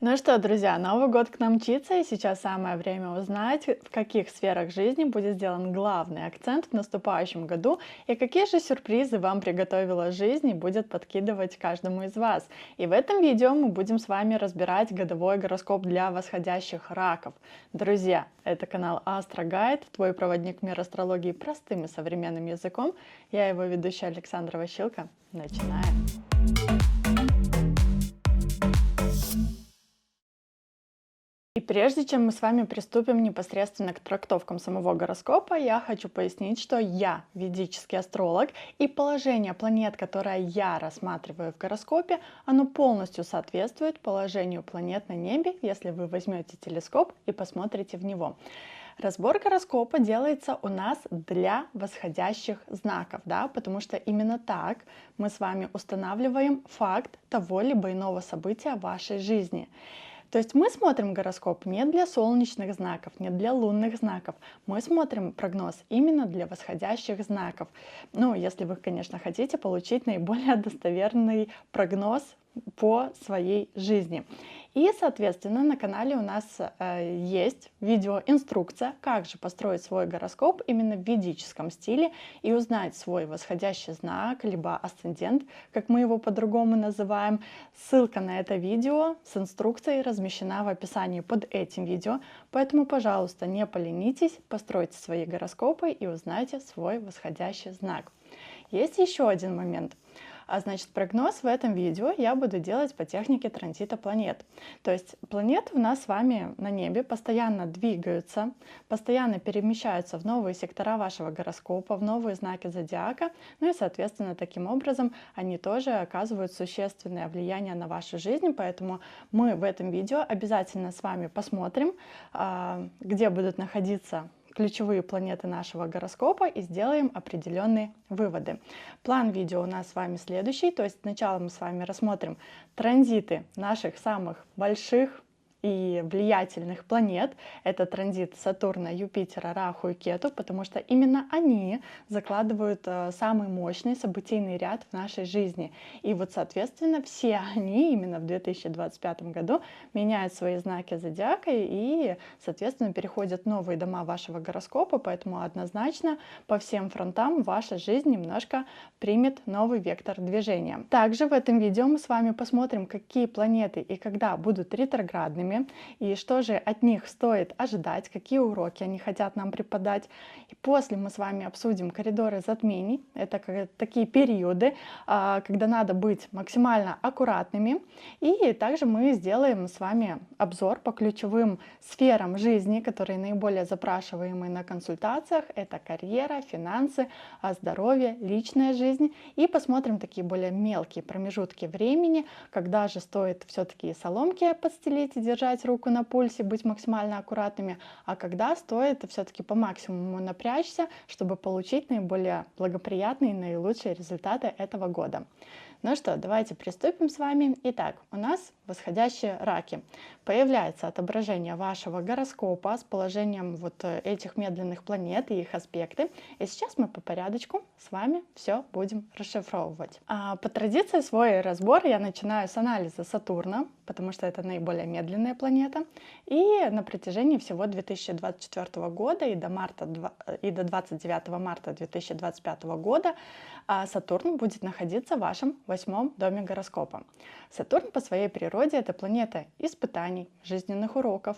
Ну что, друзья, Новый год к нам мчится, и сейчас самое время узнать, в каких сферах жизни будет сделан главный акцент в наступающем году, и какие же сюрпризы вам приготовила жизнь и будет подкидывать каждому из вас. И в этом видео мы будем с вами разбирать годовой гороскоп для восходящих раков. Друзья, это канал Astro Guide, твой проводник в мир астрологии простым и современным языком. Я его ведущая Александра Ващилко. Начинаем! И прежде чем мы с вами приступим непосредственно к трактовкам самого гороскопа, я хочу пояснить, что я ведический астролог, и положение планет, которое я рассматриваю в гороскопе, оно полностью соответствует положению планет на небе, если вы возьмете телескоп и посмотрите в него. Разбор гороскопа делается у нас для восходящих знаков, да, потому что именно так мы с вами устанавливаем факт того либо иного события в вашей жизни. То есть мы смотрим гороскоп не для солнечных знаков, не для лунных знаков. Мы смотрим прогноз именно для восходящих знаков. Ну, если вы, конечно, хотите получить наиболее достоверный прогноз по своей жизни. И, соответственно, на канале у нас есть видеоинструкция, как же построить свой гороскоп именно в ведическом стиле и узнать свой восходящий знак, либо асцендент, как мы его по-другому называем. Ссылка на это видео с инструкцией размещена в описании под этим видео, поэтому, пожалуйста, не поленитесь, постройте свои гороскопы и узнайте свой восходящий знак. Есть еще один момент. Значит, прогноз в этом видео я буду делать по технике транзита планет. То есть планеты у нас с вами на небе постоянно двигаются, постоянно перемещаются в новые сектора вашего гороскопа, в новые знаки зодиака. Ну и, соответственно, таким образом они тоже оказывают существенное влияние на вашу жизнь. Поэтому мы в этом видео обязательно с вами посмотрим, где будут находиться ключевые планеты нашего гороскопа и сделаем определенные выводы. План видео у нас с вами следующий, то есть сначала мы с вами рассмотрим транзиты наших самых больших и влиятельных планет. Это транзит Сатурна, Юпитера, Раху и Кету, потому что именно они закладывают самый мощный событийный ряд в нашей жизни. И вот, соответственно, все они именно в 2025 году меняют свои знаки зодиака и, соответственно, переходят в новые дома вашего гороскопа, поэтому однозначно по всем фронтам ваша жизнь немножко примет новый вектор движения. Также в этом видео мы с вами посмотрим, какие планеты и когда будут ретроградными, и что же от них стоит ожидать, какие уроки они хотят нам преподать. И после мы с вами обсудим коридоры затмений. Это такие периоды, когда надо быть максимально аккуратными. И также мы сделаем с вами обзор по ключевым сферам жизни, которые наиболее запрашиваемы на консультациях. Это карьера, финансы, здоровье, личная жизнь. И посмотрим такие более мелкие промежутки времени, когда же стоит все-таки соломки подстелить и держать руку на пульсе, быть максимально аккуратными, а когда стоит все-таки по максимуму напрячься, чтобы получить наиболее благоприятные и наилучшие результаты этого года. Ну что, давайте приступим с вами. Итак, у нас восходящие раки. Появляется отображение вашего гороскопа с положением вот этих медленных планет и их аспекты. И сейчас мы по порядочку с вами все будем расшифровывать. По традиции свой разбор я начинаю с анализа Сатурна, потому что это наиболее медленная планета. И на протяжении всего 2024 года и до 29 марта 2025 года Сатурн будет находиться в вашем 8-м доме гороскопа. Сатурн по своей природе это планета испытаний, жизненных уроков,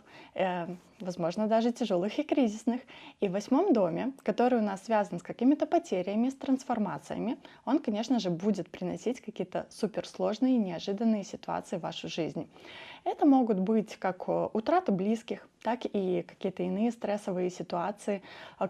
возможно, даже тяжелых и кризисных. И в 8-м доме, который у нас связан с какими-то потерями, с трансформациями, он, конечно же, будет приносить какие-то суперсложные и неожиданные ситуации в вашу жизнь. Это могут быть как утрата близких, так и какие-то иные стрессовые ситуации,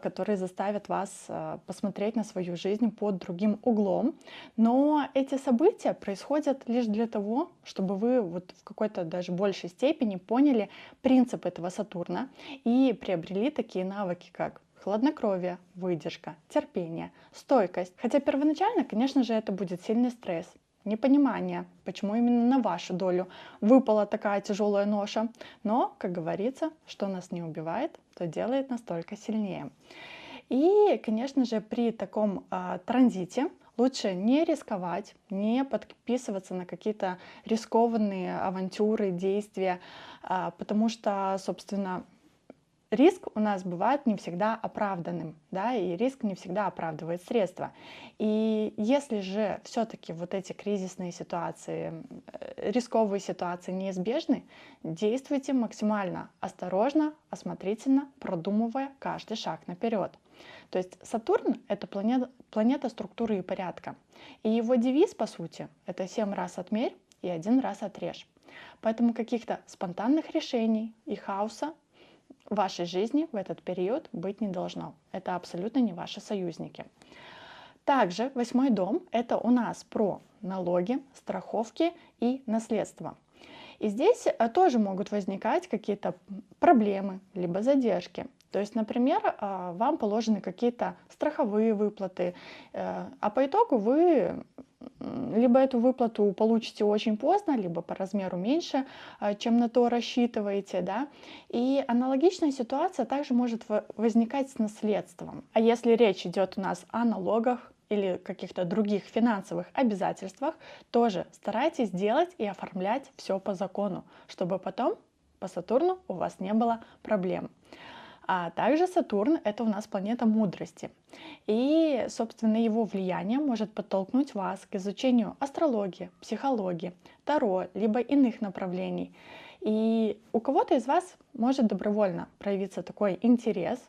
которые заставят вас посмотреть на свою жизнь под другим углом. Но эти события происходят лишь для того, чтобы вы вот в какой-то даже большей степени поняли принцип этого Сатурна и приобрели такие навыки, как хладнокровие, выдержка, терпение, стойкость. Хотя первоначально, конечно же, это будет сильный стресс, непонимание, почему именно на вашу долю выпала такая тяжелая ноша. Но, как говорится, что нас не убивает, то делает нас только сильнее. И, конечно же, при таком транзите лучше не рисковать, не подписываться на какие-то рискованные авантюры, действия, потому что, собственно, риск у нас бывает не всегда оправданным, да, и риск не всегда оправдывает средства. И если же все-таки вот эти кризисные ситуации, рисковые ситуации неизбежны, действуйте максимально осторожно, осмотрительно, продумывая каждый шаг наперед. То есть Сатурн — это планета структуры и порядка. И его девиз, по сути, это 7 раз отмерь и 1 раз отрежь. Поэтому каких-то спонтанных решений и хаоса в вашей жизни в этот период быть не должно. Это абсолютно не ваши союзники. Также 8-й дом — это у нас про налоги, страховки и наследство. И здесь тоже могут возникать какие-то проблемы, либо задержки. То есть, например, вам положены какие-то страховые выплаты, а по итогу вы либо эту выплату получите очень поздно, либо по размеру меньше, чем на то рассчитываете, да. И аналогичная ситуация также может возникать с наследством. А если речь идет у нас о налогах или каких-то других финансовых обязательствах, тоже старайтесь делать и оформлять все по закону, чтобы потом по Сатурну у вас не было проблем. А также Сатурн — это у нас планета мудрости. И, собственно, его влияние может подтолкнуть вас к изучению астрологии, психологии, таро, либо иных направлений. И у кого-то из вас может добровольно проявиться такой интерес,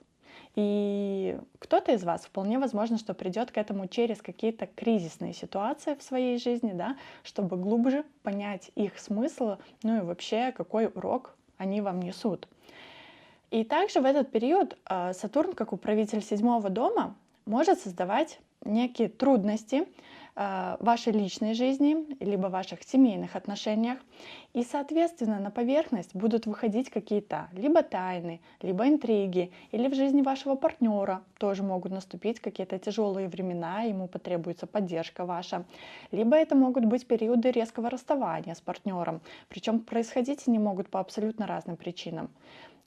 и кто-то из вас вполне возможно, что придет к этому через какие-то кризисные ситуации в своей жизни, да, чтобы глубже понять их смысл, ну и вообще какой урок они вам несут. И также в этот период Сатурн, как управитель 7-го дома, может создавать некие трудности в вашей личной жизни, либо в ваших семейных отношениях. И, соответственно, на поверхность будут выходить какие-то либо тайны, либо интриги, или в жизни вашего партнера тоже могут наступить какие-то тяжелые времена, ему потребуется поддержка ваша. Либо это могут быть периоды резкого расставания с партнером, причем происходить они могут по абсолютно разным причинам.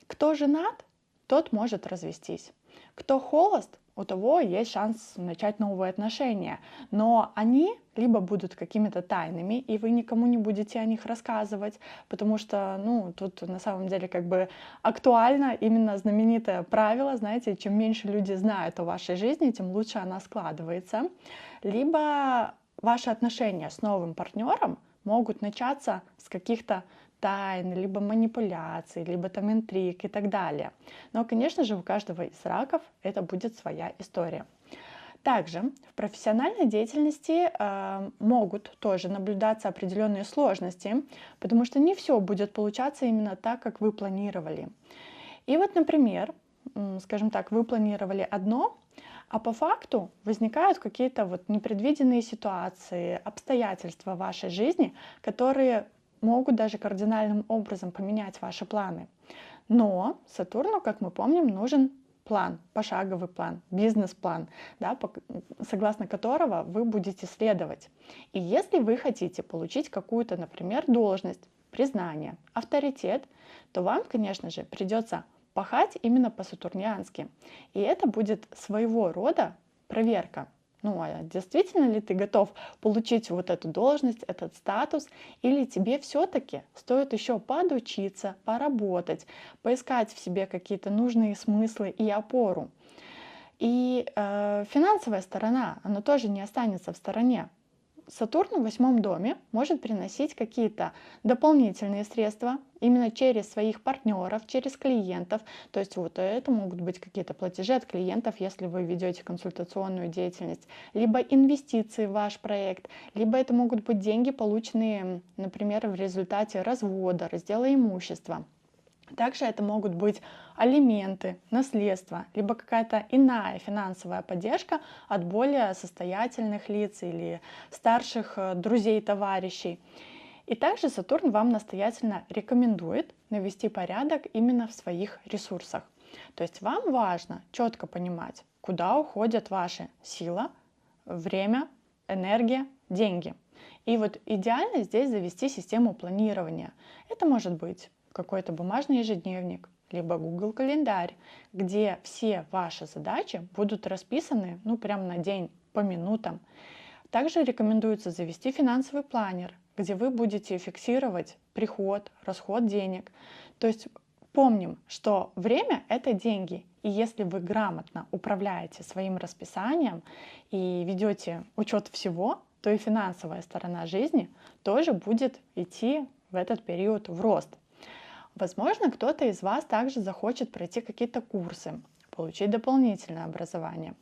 Кто женат, тот может развестись. Кто холост, у того есть шанс начать новые отношения. Но они либо будут какими-то тайными, и вы никому не будете о них рассказывать, потому что, тут на самом деле как бы актуально именно знаменитое правило, знаете, чем меньше люди знают о вашей жизни, тем лучше она складывается. Либо ваши отношения с новым партнером могут начаться с каких-то тайн, либо манипуляций, либо там интриг и так далее. Но, конечно же, у каждого из раков это будет своя история. Также в профессиональной деятельности могут тоже наблюдаться определенные сложности, потому что не все будет получаться именно так, как вы планировали. И вот, например, скажем так, вы планировали одно, а по факту возникают какие-то вот непредвиденные ситуации, обстоятельства в вашей жизни, которые могут даже кардинальным образом поменять ваши планы. Но Сатурну, как мы помним, нужен план, пошаговый план, бизнес-план, да, согласно которого вы будете следовать. И если вы хотите получить какую-то, например, должность, признание, авторитет, то вам, конечно же, придется пахать именно по-сатурниански. И это будет своего рода проверка. А действительно ли ты готов получить вот эту должность, этот статус, или тебе все-таки стоит еще подучиться, поработать, поискать в себе какие-то нужные смыслы и опору. И финансовая сторона, она тоже не останется в стороне. Сатурн в 8-м доме может приносить какие-то дополнительные средства именно через своих партнеров, через клиентов. То есть вот это могут быть какие-то платежи от клиентов, если вы ведете консультационную деятельность, либо инвестиции в ваш проект, либо это могут быть деньги, полученные, например, в результате развода, раздела имущества. Также это могут быть алименты, наследство, либо какая-то иная финансовая поддержка от более состоятельных лиц или старших друзей, товарищей. И также Сатурн вам настоятельно рекомендует навести порядок именно в своих ресурсах. То есть вам важно четко понимать, куда уходят ваши сила, время, энергия, деньги. И вот идеально здесь завести систему планирования. Это может быть какой-то бумажный ежедневник, либо Google календарь, где все ваши задачи будут расписаны, прямо на день, по минутам. Также рекомендуется завести финансовый планер, где вы будете фиксировать приход, расход денег. То есть помним, что время — это деньги. И если вы грамотно управляете своим расписанием и ведете учет всего, то и финансовая сторона жизни тоже будет идти в этот период в рост. Возможно, кто-то из вас также захочет пройти какие-то курсы, получить дополнительное образование.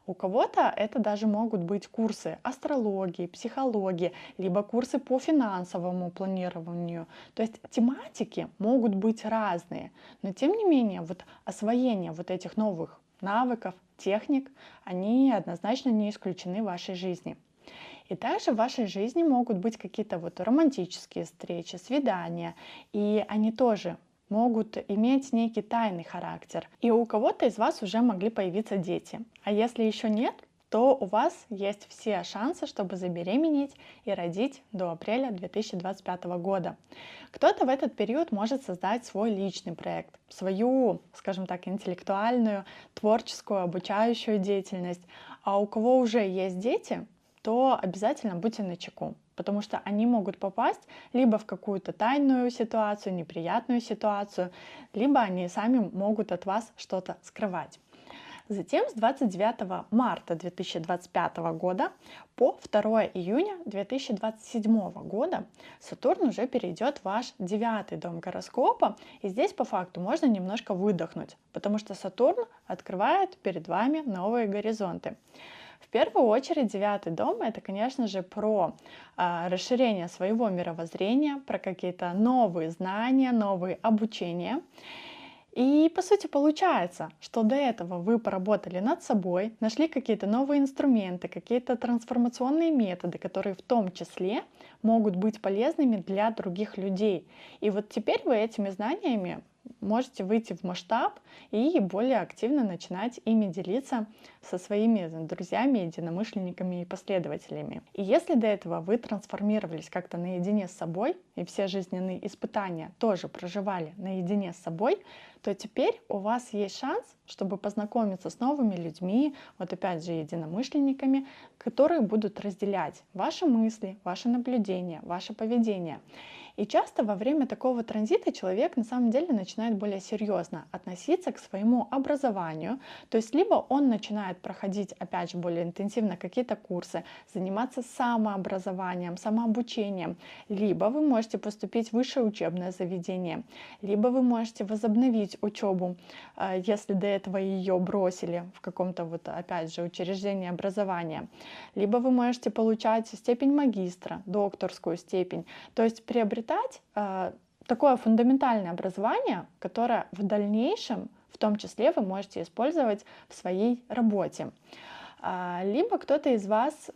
У кого-то это даже могут быть курсы астрологии, психологии, либо курсы по финансовому планированию. То есть тематики могут быть разные, но тем не менее вот освоение вот этих новых навыков, техник, они однозначно не исключены в вашей жизни. И также в вашей жизни могут быть какие-то вот романтические встречи, свидания, и они тоже могут иметь некий тайный характер. И у кого-то из вас уже могли появиться дети. А если еще нет, то у вас есть все шансы, чтобы забеременеть и родить до апреля 2025 года. Кто-то в этот период может создать свой личный проект, свою, скажем так, интеллектуальную, творческую, обучающую деятельность. А у кого уже есть дети, то обязательно будьте начеку, потому что они могут попасть либо в какую-то тайную ситуацию, неприятную ситуацию, либо они сами могут от вас что-то скрывать. Затем с 29 марта 2025 года по 2 июня 2027 года Сатурн уже перейдет в ваш 9-й дом гороскопа, и здесь по факту можно немножко выдохнуть, потому что Сатурн открывает перед вами новые горизонты. В первую очередь 9-й дом — это, конечно же, про расширение своего мировоззрения, про какие-то новые знания, новые обучения. И по сути получается, что до этого вы поработали над собой, нашли какие-то новые инструменты, какие-то трансформационные методы, которые в том числе могут быть полезными для других людей. И вот теперь вы этими знаниями можете выйти в масштаб и более активно начинать ими делиться со своими друзьями, единомышленниками и последователями. И если до этого вы трансформировались как-то наедине с собой, и все жизненные испытания тоже проживали наедине с собой, то теперь у вас есть шанс, чтобы познакомиться с новыми людьми, вот опять же единомышленниками, которые будут разделять ваши мысли, ваши наблюдения, ваше поведение. И часто во время такого транзита человек на самом деле начинает более серьезно относиться к своему образованию. То есть либо он начинает проходить, опять же, более интенсивно какие-то курсы, заниматься самообразованием, самообучением, либо вы можете поступить в высшее учебное заведение, либо вы можете возобновить учебу, если до этого ее бросили в каком-то вот, опять же, учреждении образования, либо вы можете получать степень магистра, докторскую степень, то есть приобретать такое фундаментальное образование, которое в дальнейшем, в том числе, вы можете использовать в своей работе. Либо кто-то из вас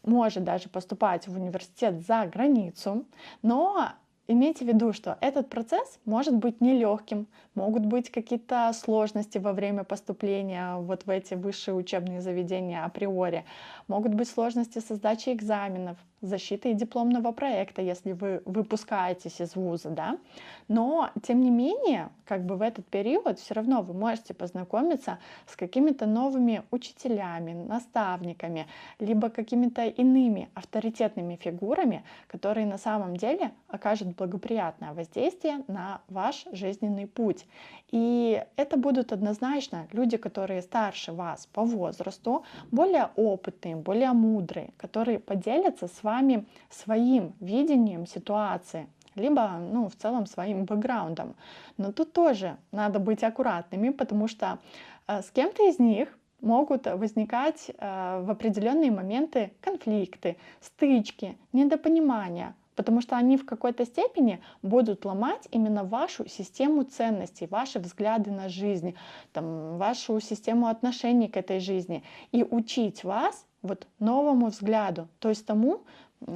может даже поступать в университет за границу, но имейте в виду, что этот процесс может быть нелегким, могут быть какие-то сложности во время поступления вот в эти высшие учебные заведения априори, могут быть сложности со сдачей экзаменов, защитой дипломного проекта, если вы выпускаетесь из вуза, да. Но, тем не менее, как бы в этот период все равно вы можете познакомиться с какими-то новыми учителями, наставниками, либо какими-то иными авторитетными фигурами, которые на самом деле окажут благоприятное воздействие на ваш жизненный путь. И это будут однозначно люди, которые старше вас по возрасту, более опытные, более мудрые, которые поделятся с вами своим видением ситуации, либо, в целом своим бэкграундом. Но тут тоже надо быть аккуратными, потому что с кем-то из них могут возникать в определенные моменты конфликты, стычки, недопонимания, потому что они в какой-то степени будут ломать именно вашу систему ценностей, ваши взгляды на жизнь, вашу систему отношений к этой жизни и учить вас вот новому взгляду, то есть тому,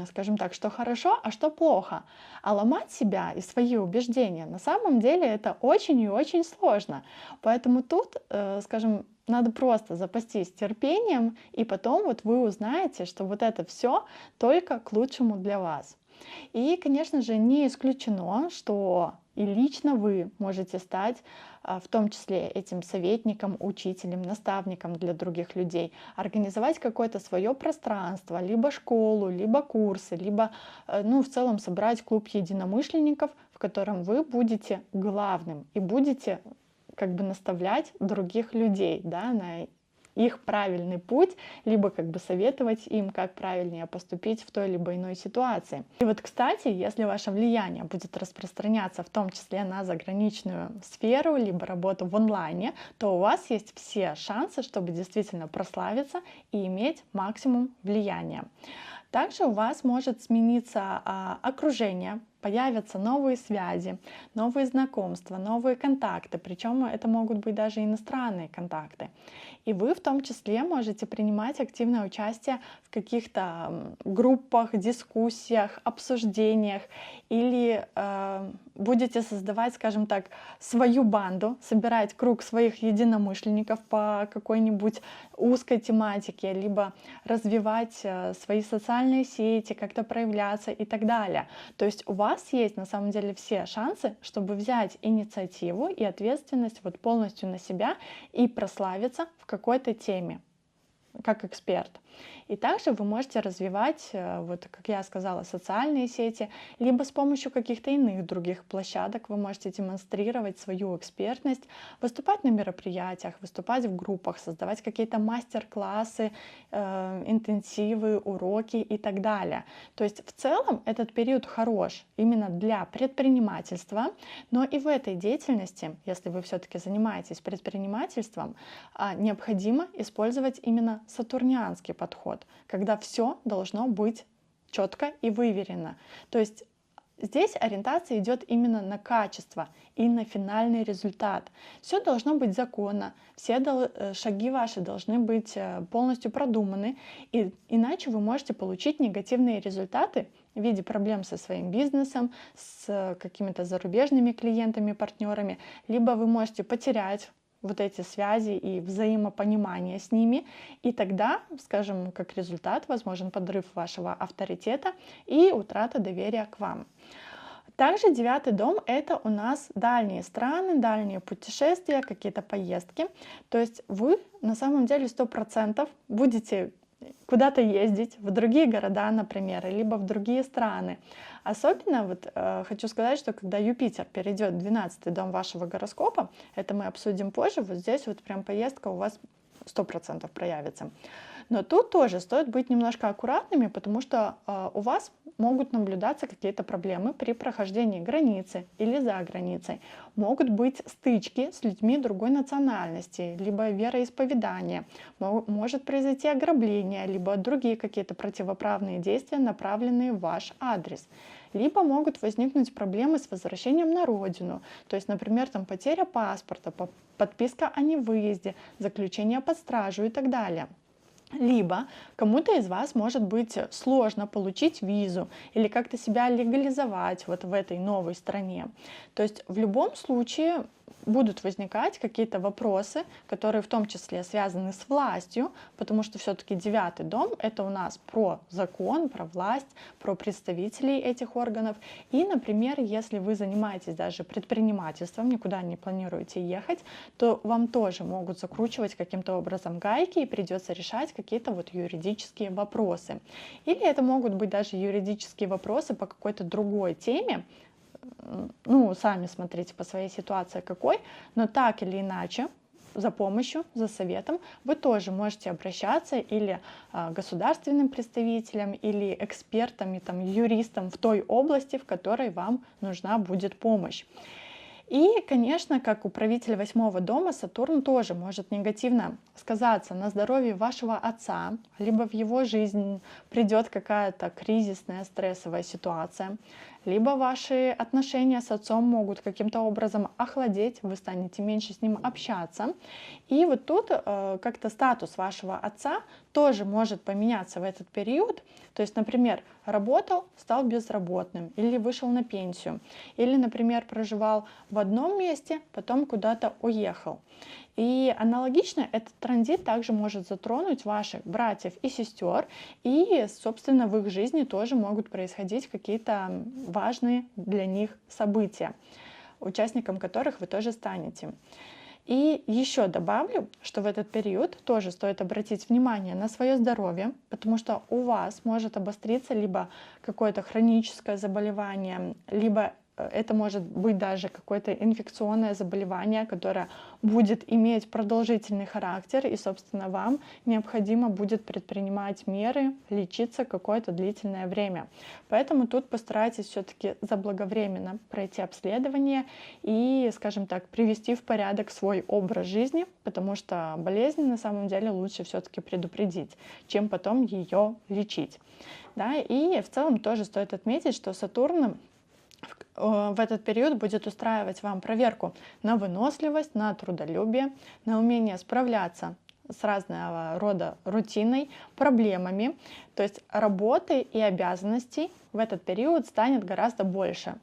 скажем так, что хорошо, а что плохо. А ломать себя и свои убеждения на самом деле это очень и очень сложно. Поэтому тут, скажем, надо просто запастись терпением, и потом вот вы узнаете, что вот это все только к лучшему для вас. И, конечно же, не исключено, что И лично вы можете стать в том числе этим советником, учителем, наставником для других людей, организовать какое-то свое пространство, либо школу, либо курсы, либо ну, в целом собрать клуб единомышленников, в котором вы будете главным и будете как бы наставлять других людей, да, на их правильный путь, либо как бы советовать им, как правильнее поступить в той либо иной ситуации. И вот, кстати, если ваше влияние будет распространяться в том числе на заграничную сферу, либо работу в онлайне, то у вас есть все шансы, чтобы действительно прославиться и иметь максимум влияния. Также у вас может смениться окружение, появятся новые связи, новые знакомства, новые контакты, причем это могут быть даже иностранные контакты. И вы в том числе можете принимать активное участие в каких-то группах, дискуссиях, обсуждениях или будете создавать, скажем так, свою банду, собирать круг своих единомышленников по какой-нибудь узкой тематике, либо развивать свои социальные сети, как-то проявляться и так далее. То есть у вас есть на самом деле все шансы, чтобы взять инициативу и ответственность вот полностью на себя и прославиться в какой-то теме как эксперт. И также вы можете развивать, вот как я сказала, социальные сети, либо с помощью каких-то иных других площадок вы можете демонстрировать свою экспертность, выступать на мероприятиях, выступать в группах, создавать какие-то мастер-классы, интенсивы, уроки и так далее. То есть в целом этот период хорош именно для предпринимательства, но и в этой деятельности, если вы все-таки занимаетесь предпринимательством, необходимо использовать именно сатурнианский подход, когда все должно быть четко и выверено. То есть здесь ориентация идет именно на качество и на финальный результат. Все должно быть законно, все шаги ваши должны быть полностью продуманы, и иначе вы можете получить негативные результаты в виде проблем со своим бизнесом, с какими-то зарубежными клиентами, партнерами, либо вы можете потерять вот эти связи и взаимопонимание с ними, и тогда, скажем, как результат, возможен подрыв вашего авторитета и утрата доверия к вам. Также 9-й дом — это у нас дальние страны, дальние путешествия, какие-то поездки. То есть вы на самом деле 100% будете куда-то ездить, в другие города, например, либо в другие страны. Особенно вот хочу сказать, что когда Юпитер перейдет в 12-й дом вашего гороскопа, это мы обсудим позже, вот здесь вот прям поездка у вас 100% проявится. Но тут тоже стоит быть немножко аккуратными, потому что у вас могут наблюдаться какие-то проблемы при прохождении границы или за границей. Могут быть стычки с людьми другой национальности, либо вероисповедания. Может произойти ограбление, либо другие какие-то противоправные действия, направленные в ваш адрес. Либо могут возникнуть проблемы с возвращением на родину. То есть, например, там потеря паспорта, подписка о невыезде, заключение под стражу и так далее. Либо кому-то из вас может быть сложно получить визу или как-то себя легализовать вот в этой новой стране. То есть в любом случае будут возникать какие-то вопросы, которые в том числе связаны с властью, потому что все-таки 9-й дом — это у нас про закон, про власть, про представителей этих органов. И, например, если вы занимаетесь даже предпринимательством, никуда не планируете ехать, то вам тоже могут закручивать каким-то образом гайки и придется решать какие-то вот юридические вопросы. Или это могут быть даже юридические вопросы по какой-то другой теме, ну, сами смотрите по своей ситуации какой, но так или иначе, за помощью, за советом вы тоже можете обращаться или государственным представителям, или экспертам, и, там, юристам в той области, в которой вам нужна будет помощь. И, конечно, как управитель 8-го дома, Сатурн тоже может негативно сказаться на здоровье вашего отца, либо в его жизнь придет какая-то кризисная, стрессовая ситуация, либо ваши отношения с отцом могут каким-то образом охладеть, вы станете меньше с ним общаться. И вот тут как-то статус вашего отца тоже может поменяться в этот период. То есть, например, работал, стал безработным, или вышел на пенсию, или, например, проживал в одном месте, потом куда-то уехал. И аналогично этот транзит также может затронуть ваших братьев и сестер, и, собственно, в их жизни тоже могут происходить какие-то важные для них события. участником которых вы тоже станете. И еще добавлю, что в этот период тоже стоит обратить внимание на свое здоровье, потому что у вас может обостриться либо какое-то хроническое заболевание, либо это может быть даже какое-то инфекционное заболевание, которое будет иметь продолжительный характер, и, собственно, вам необходимо будет предпринимать меры, лечиться какое-то длительное время. Поэтому тут постарайтесь все-таки заблаговременно пройти обследование и, скажем так, привести в порядок свой образ жизни, потому что болезнь на самом деле лучше все-таки предупредить, чем потом ее лечить. Да? И в целом тоже стоит отметить, что Сатурн в этот период будет устраивать вам проверку на выносливость, на трудолюбие, на умение справляться с разного рода рутиной, проблемами. То есть работы и обязанностей в этот период станет гораздо больше.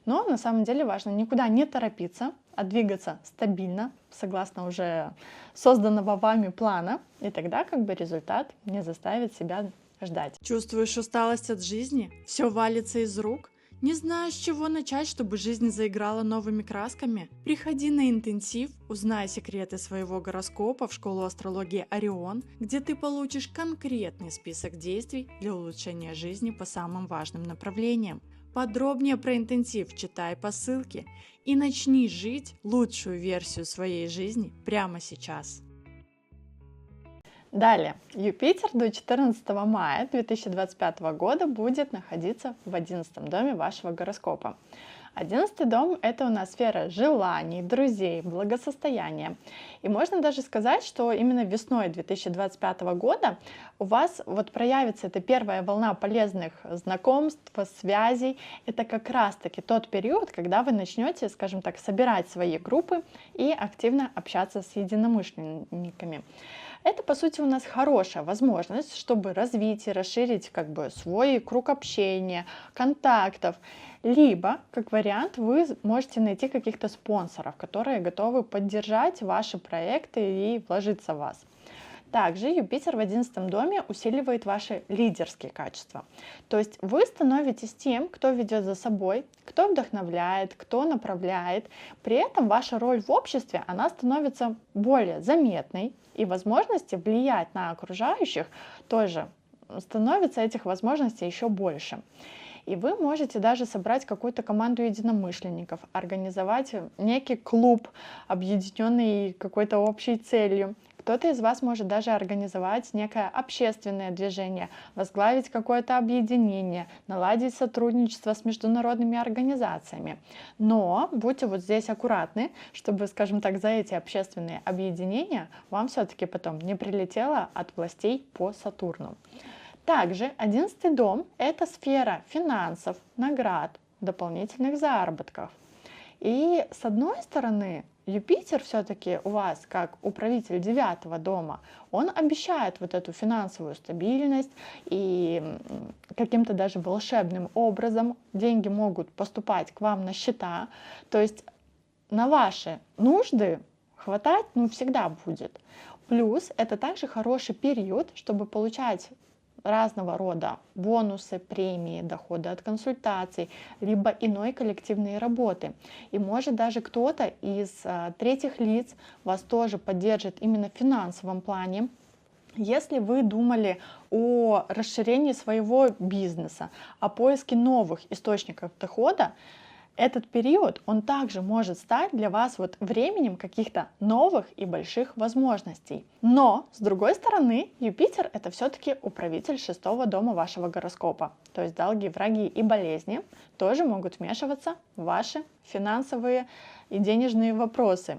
Но на самом деле важно никуда не торопиться, а двигаться стабильно, согласно уже созданного вами плана, и тогда как бы результат не заставит себя ждать. Чувствуешь усталость от жизни? Все валится из рук? Не знаешь, с чего начать, чтобы жизнь заиграла новыми красками? Приходи на интенсив, узнай секреты своего гороскопа в школу астрологии Орион, где ты получишь конкретный список действий для улучшения жизни по самым важным направлениям. Подробнее про интенсив читай по ссылке и начни жить лучшую версию своей жизни прямо сейчас. Далее, Юпитер до 14 мая 2025 года будет находиться в 11 доме вашего гороскопа. 11 дом — это у нас сфера желаний, друзей, благосостояния. И можно даже сказать, что именно весной 2025 года у вас вот проявится эта первая волна полезных знакомств, связей. Это как раз-таки тот период, когда вы начнете, скажем так, собирать свои группы и активно общаться с единомышленниками. Это, по сути, у нас хорошая возможность, чтобы развить и расширить как бы свой круг общения, контактов. Либо, как вариант, вы можете найти каких-то спонсоров, которые готовы поддержать ваши проекты и вложиться в вас. Также Юпитер в 11 доме усиливает ваши лидерские качества. То есть вы становитесь тем, кто ведет за собой, кто вдохновляет, кто направляет. При этом ваша роль в обществе, она становится более заметной, и возможности влиять на окружающих тоже становится этих возможностей еще больше. И вы можете даже собрать какую-то команду единомышленников, организовать некий клуб, объединенный какой-то общей целью. Кто-то из вас может даже организовать некое общественное движение, возглавить какое-то объединение, наладить сотрудничество с международными организациями. Но будьте вот здесь аккуратны, чтобы, скажем так, за эти общественные объединения вам все-таки потом не прилетело от властей по Сатурну. Также 11 дом — это сфера финансов, наград, дополнительных заработков. И с одной стороны, Юпитер все-таки у вас, как управитель 9 дома, он обещает вот эту финансовую стабильность, и каким-то даже волшебным образом деньги могут поступать к вам на счета. То есть на ваши нужды хватать всегда будет. Плюс это также хороший период, чтобы получать разного рода бонусы, премии, доходы от консультаций, либо иной коллективной работы. И может даже кто-то из третьих лиц вас тоже поддержит именно в финансовом плане. Если вы думали о расширении своего бизнеса, о поиске новых источников дохода, этот период, он также может стать для вас вот временем каких-то новых и больших возможностей. Но, с другой стороны, Юпитер — это все-таки управитель 6 дома вашего гороскопа. То есть долги, враги и болезни тоже могут вмешиваться в ваши финансовые и денежные вопросы.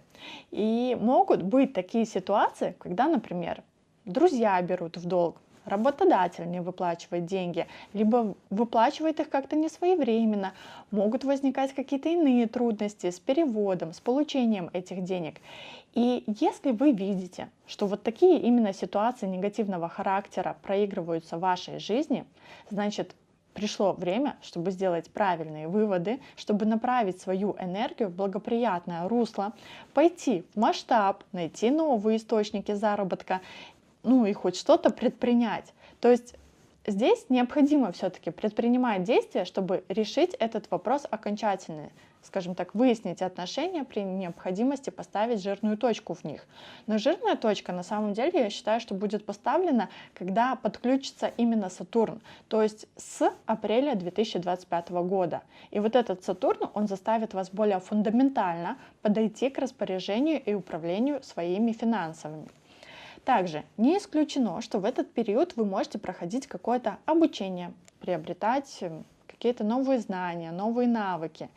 И могут быть такие ситуации, когда, например, друзья берут в долг, работодатель не выплачивает деньги, либо выплачивает их как-то несвоевременно, могут возникать какие-то иные трудности с переводом, с получением этих денег. И если вы видите, что вот такие именно ситуации негативного характера проигрываются в вашей жизни, значит, пришло время, чтобы сделать правильные выводы, чтобы направить свою энергию в благоприятное русло, пойти в масштаб, найти новые источники заработка, и хоть что-то предпринять. То есть здесь необходимо все-таки предпринимать действия, чтобы решить этот вопрос окончательно. скажем так, выяснить отношения, при необходимости поставить жирную точку в них. Но жирная точка, на самом деле, я считаю, что будет поставлена, когда подключится именно Сатурн, то есть с апреля 2025 года. И вот этот Сатурн, он заставит вас более фундаментально подойти к распоряжению и управлению своими финансами. Также не исключено, что в этот период вы можете проходить какое-то обучение, приобретать какие-то новые знания, новые навыки.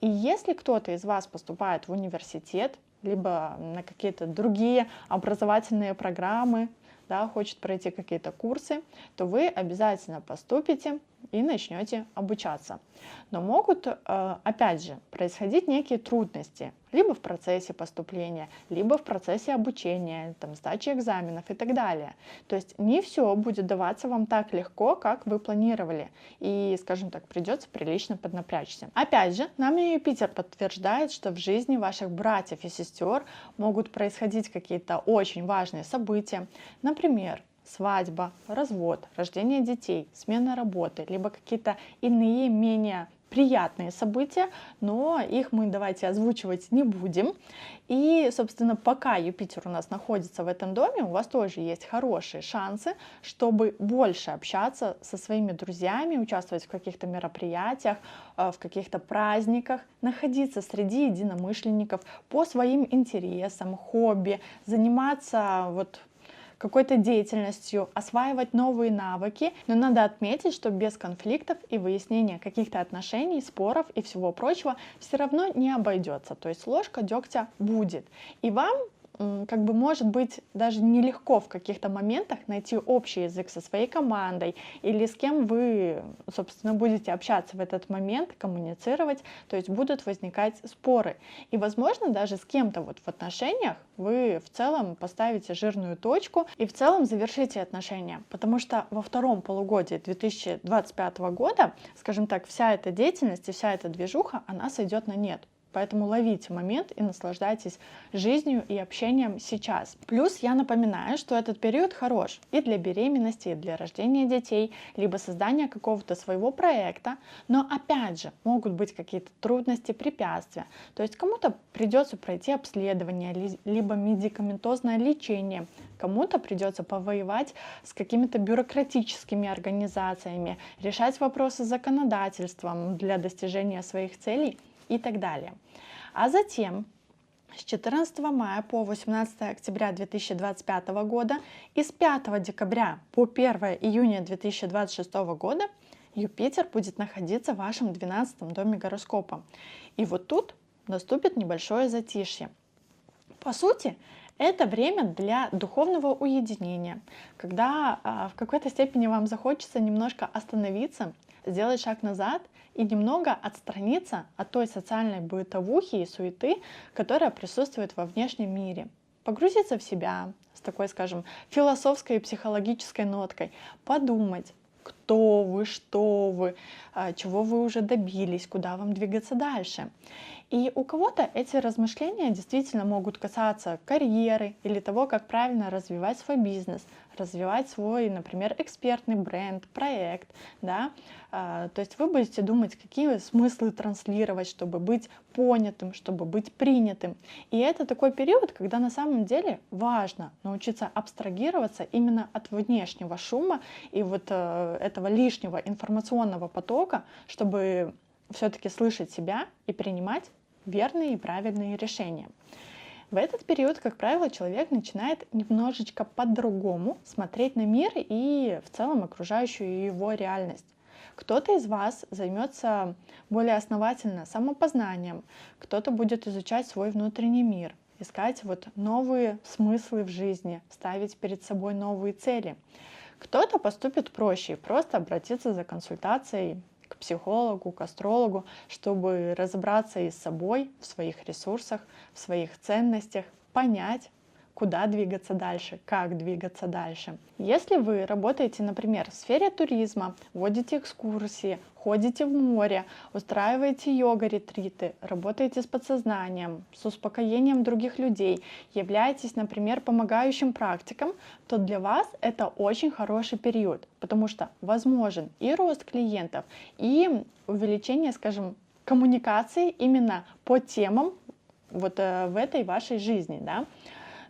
И если кто-то из вас поступает в университет, либо на какие-то другие образовательные программы, да, хочет пройти какие-то курсы, то вы обязательно поступите и начнете обучаться. Но могут, опять же, происходить некие трудности, либо в процессе поступления, либо в процессе обучения, там, сдачи экзаменов и так далее. То есть не все будет даваться вам так легко, как вы планировали, и, скажем так, придется прилично поднапрячься. Опять же, нам и Юпитер подтверждает, что в жизни ваших братьев и сестер могут происходить какие-то очень важные события, например, свадьба, развод, рождение детей, смена работы, либо какие-то иные менее приятные события, но их мы давайте озвучивать не будем. И, собственно, пока Юпитер у нас находится в этом доме, у вас тоже есть хорошие шансы, чтобы больше общаться со своими друзьями, участвовать в каких-то мероприятиях, в каких-то праздниках, находиться среди единомышленников по своим интересам, хобби, заниматься какой-то деятельностью, осваивать новые навыки, но надо отметить, что без конфликтов и выяснения каких-то отношений, споров и всего прочего все равно не обойдется, то есть ложка дегтя будет. И вам как бы может быть даже нелегко в каких-то моментах найти общий язык со своей командой или с кем вы, собственно, будете общаться в этот момент, коммуницировать, то есть будут возникать споры. И, возможно, даже с кем-то в отношениях вы в целом поставите жирную точку и в целом завершите отношения, потому что во втором полугодии 2025 года, скажем так, вся эта деятельность и вся эта движуха, она сойдет на нет. Поэтому ловите момент и наслаждайтесь жизнью и общением сейчас. Плюс я напоминаю, что этот период хорош и для беременности, и для рождения детей, либо создания какого-то своего проекта. Но опять же, могут быть какие-то трудности, препятствия. То есть кому-то придется пройти обследование, либо медикаментозное лечение. Кому-то придется повоевать с какими-то бюрократическими организациями, решать вопросы с законодательством для достижения своих целей и так далее. А затем с 14 мая по 18 октября 2025 года и с 5 декабря по 1 июня 2026 года Юпитер будет находиться в вашем 12 доме гороскопа. И вот тут наступит небольшое затишье. По сути, это время для духовного уединения, когда в какой-то степени вам захочется немножко остановиться, сделать шаг назад и немного отстраниться от той социальной бытовухи и суеты, которая присутствует во внешнем мире. Погрузиться в себя с такой, скажем, философской и психологической ноткой, подумать, кто вы, что вы, чего вы уже добились, куда вам двигаться дальше. И у кого-то эти размышления действительно могут касаться карьеры или того, как правильно развивать свой бизнес, развивать свой, например, экспертный бренд, проект, да. То есть вы будете думать, какие смыслы транслировать, чтобы быть понятым, чтобы быть принятым. И это такой период, когда на самом деле важно научиться абстрагироваться именно от внешнего шума и этого лишнего информационного потока, чтобы все-таки слышать себя и принимать верные и правильные решения. В этот период, как правило, человек начинает немножечко по-другому смотреть на мир и в целом окружающую его реальность. Кто-то из вас займется более основательно самопознанием, кто-то будет изучать свой внутренний мир, искать новые смыслы в жизни, ставить перед собой новые цели. Кто-то поступит проще и просто обратиться за консультацией к психологу, к астрологу, чтобы разобраться и с собой, в своих ресурсах, в своих ценностях, понять, куда двигаться дальше, как двигаться дальше. Если вы работаете, например, в сфере туризма, водите экскурсии, ходите в море, устраиваете йога-ретриты, работаете с подсознанием, с успокоением других людей, являетесь, например, помогающим практиком, то для вас это очень хороший период, потому что возможен и рост клиентов, и увеличение, скажем, коммуникации именно по темам вот в этой вашей жизни, да.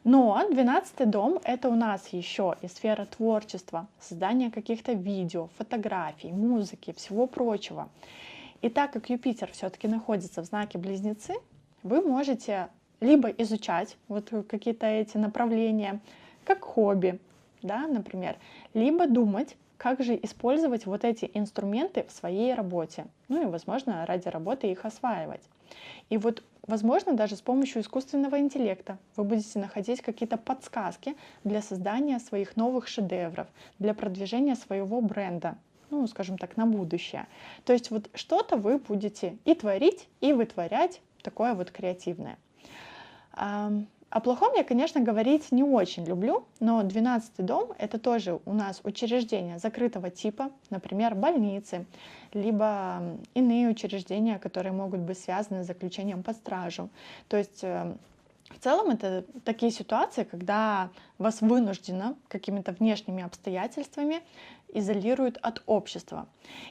Но 12-й дом — это у нас еще и сфера творчества, создания каких-то видео, фотографий, музыки, всего прочего. И так как Юпитер все-таки находится в знаке Близнецы, вы можете либо изучать вот какие-то эти направления, как хобби, да, например, либо думать, как же использовать вот эти инструменты в своей работе. Ну и, возможно, ради работы их осваивать. И вот, возможно, даже с помощью искусственного интеллекта вы будете находить какие-то подсказки для создания своих новых шедевров, для продвижения своего бренда, ну, скажем так, на будущее. То есть вот что-то вы будете и творить, и вытворять такое вот креативное. О плохом я, конечно, говорить не очень люблю, но 12-й дом — это тоже у нас учреждения закрытого типа, например, больницы, либо иные учреждения, которые могут быть связаны с заключением под стражу. То есть в целом это такие ситуации, когда вас вынужденно какими-то внешними обстоятельствами изолируют от общества.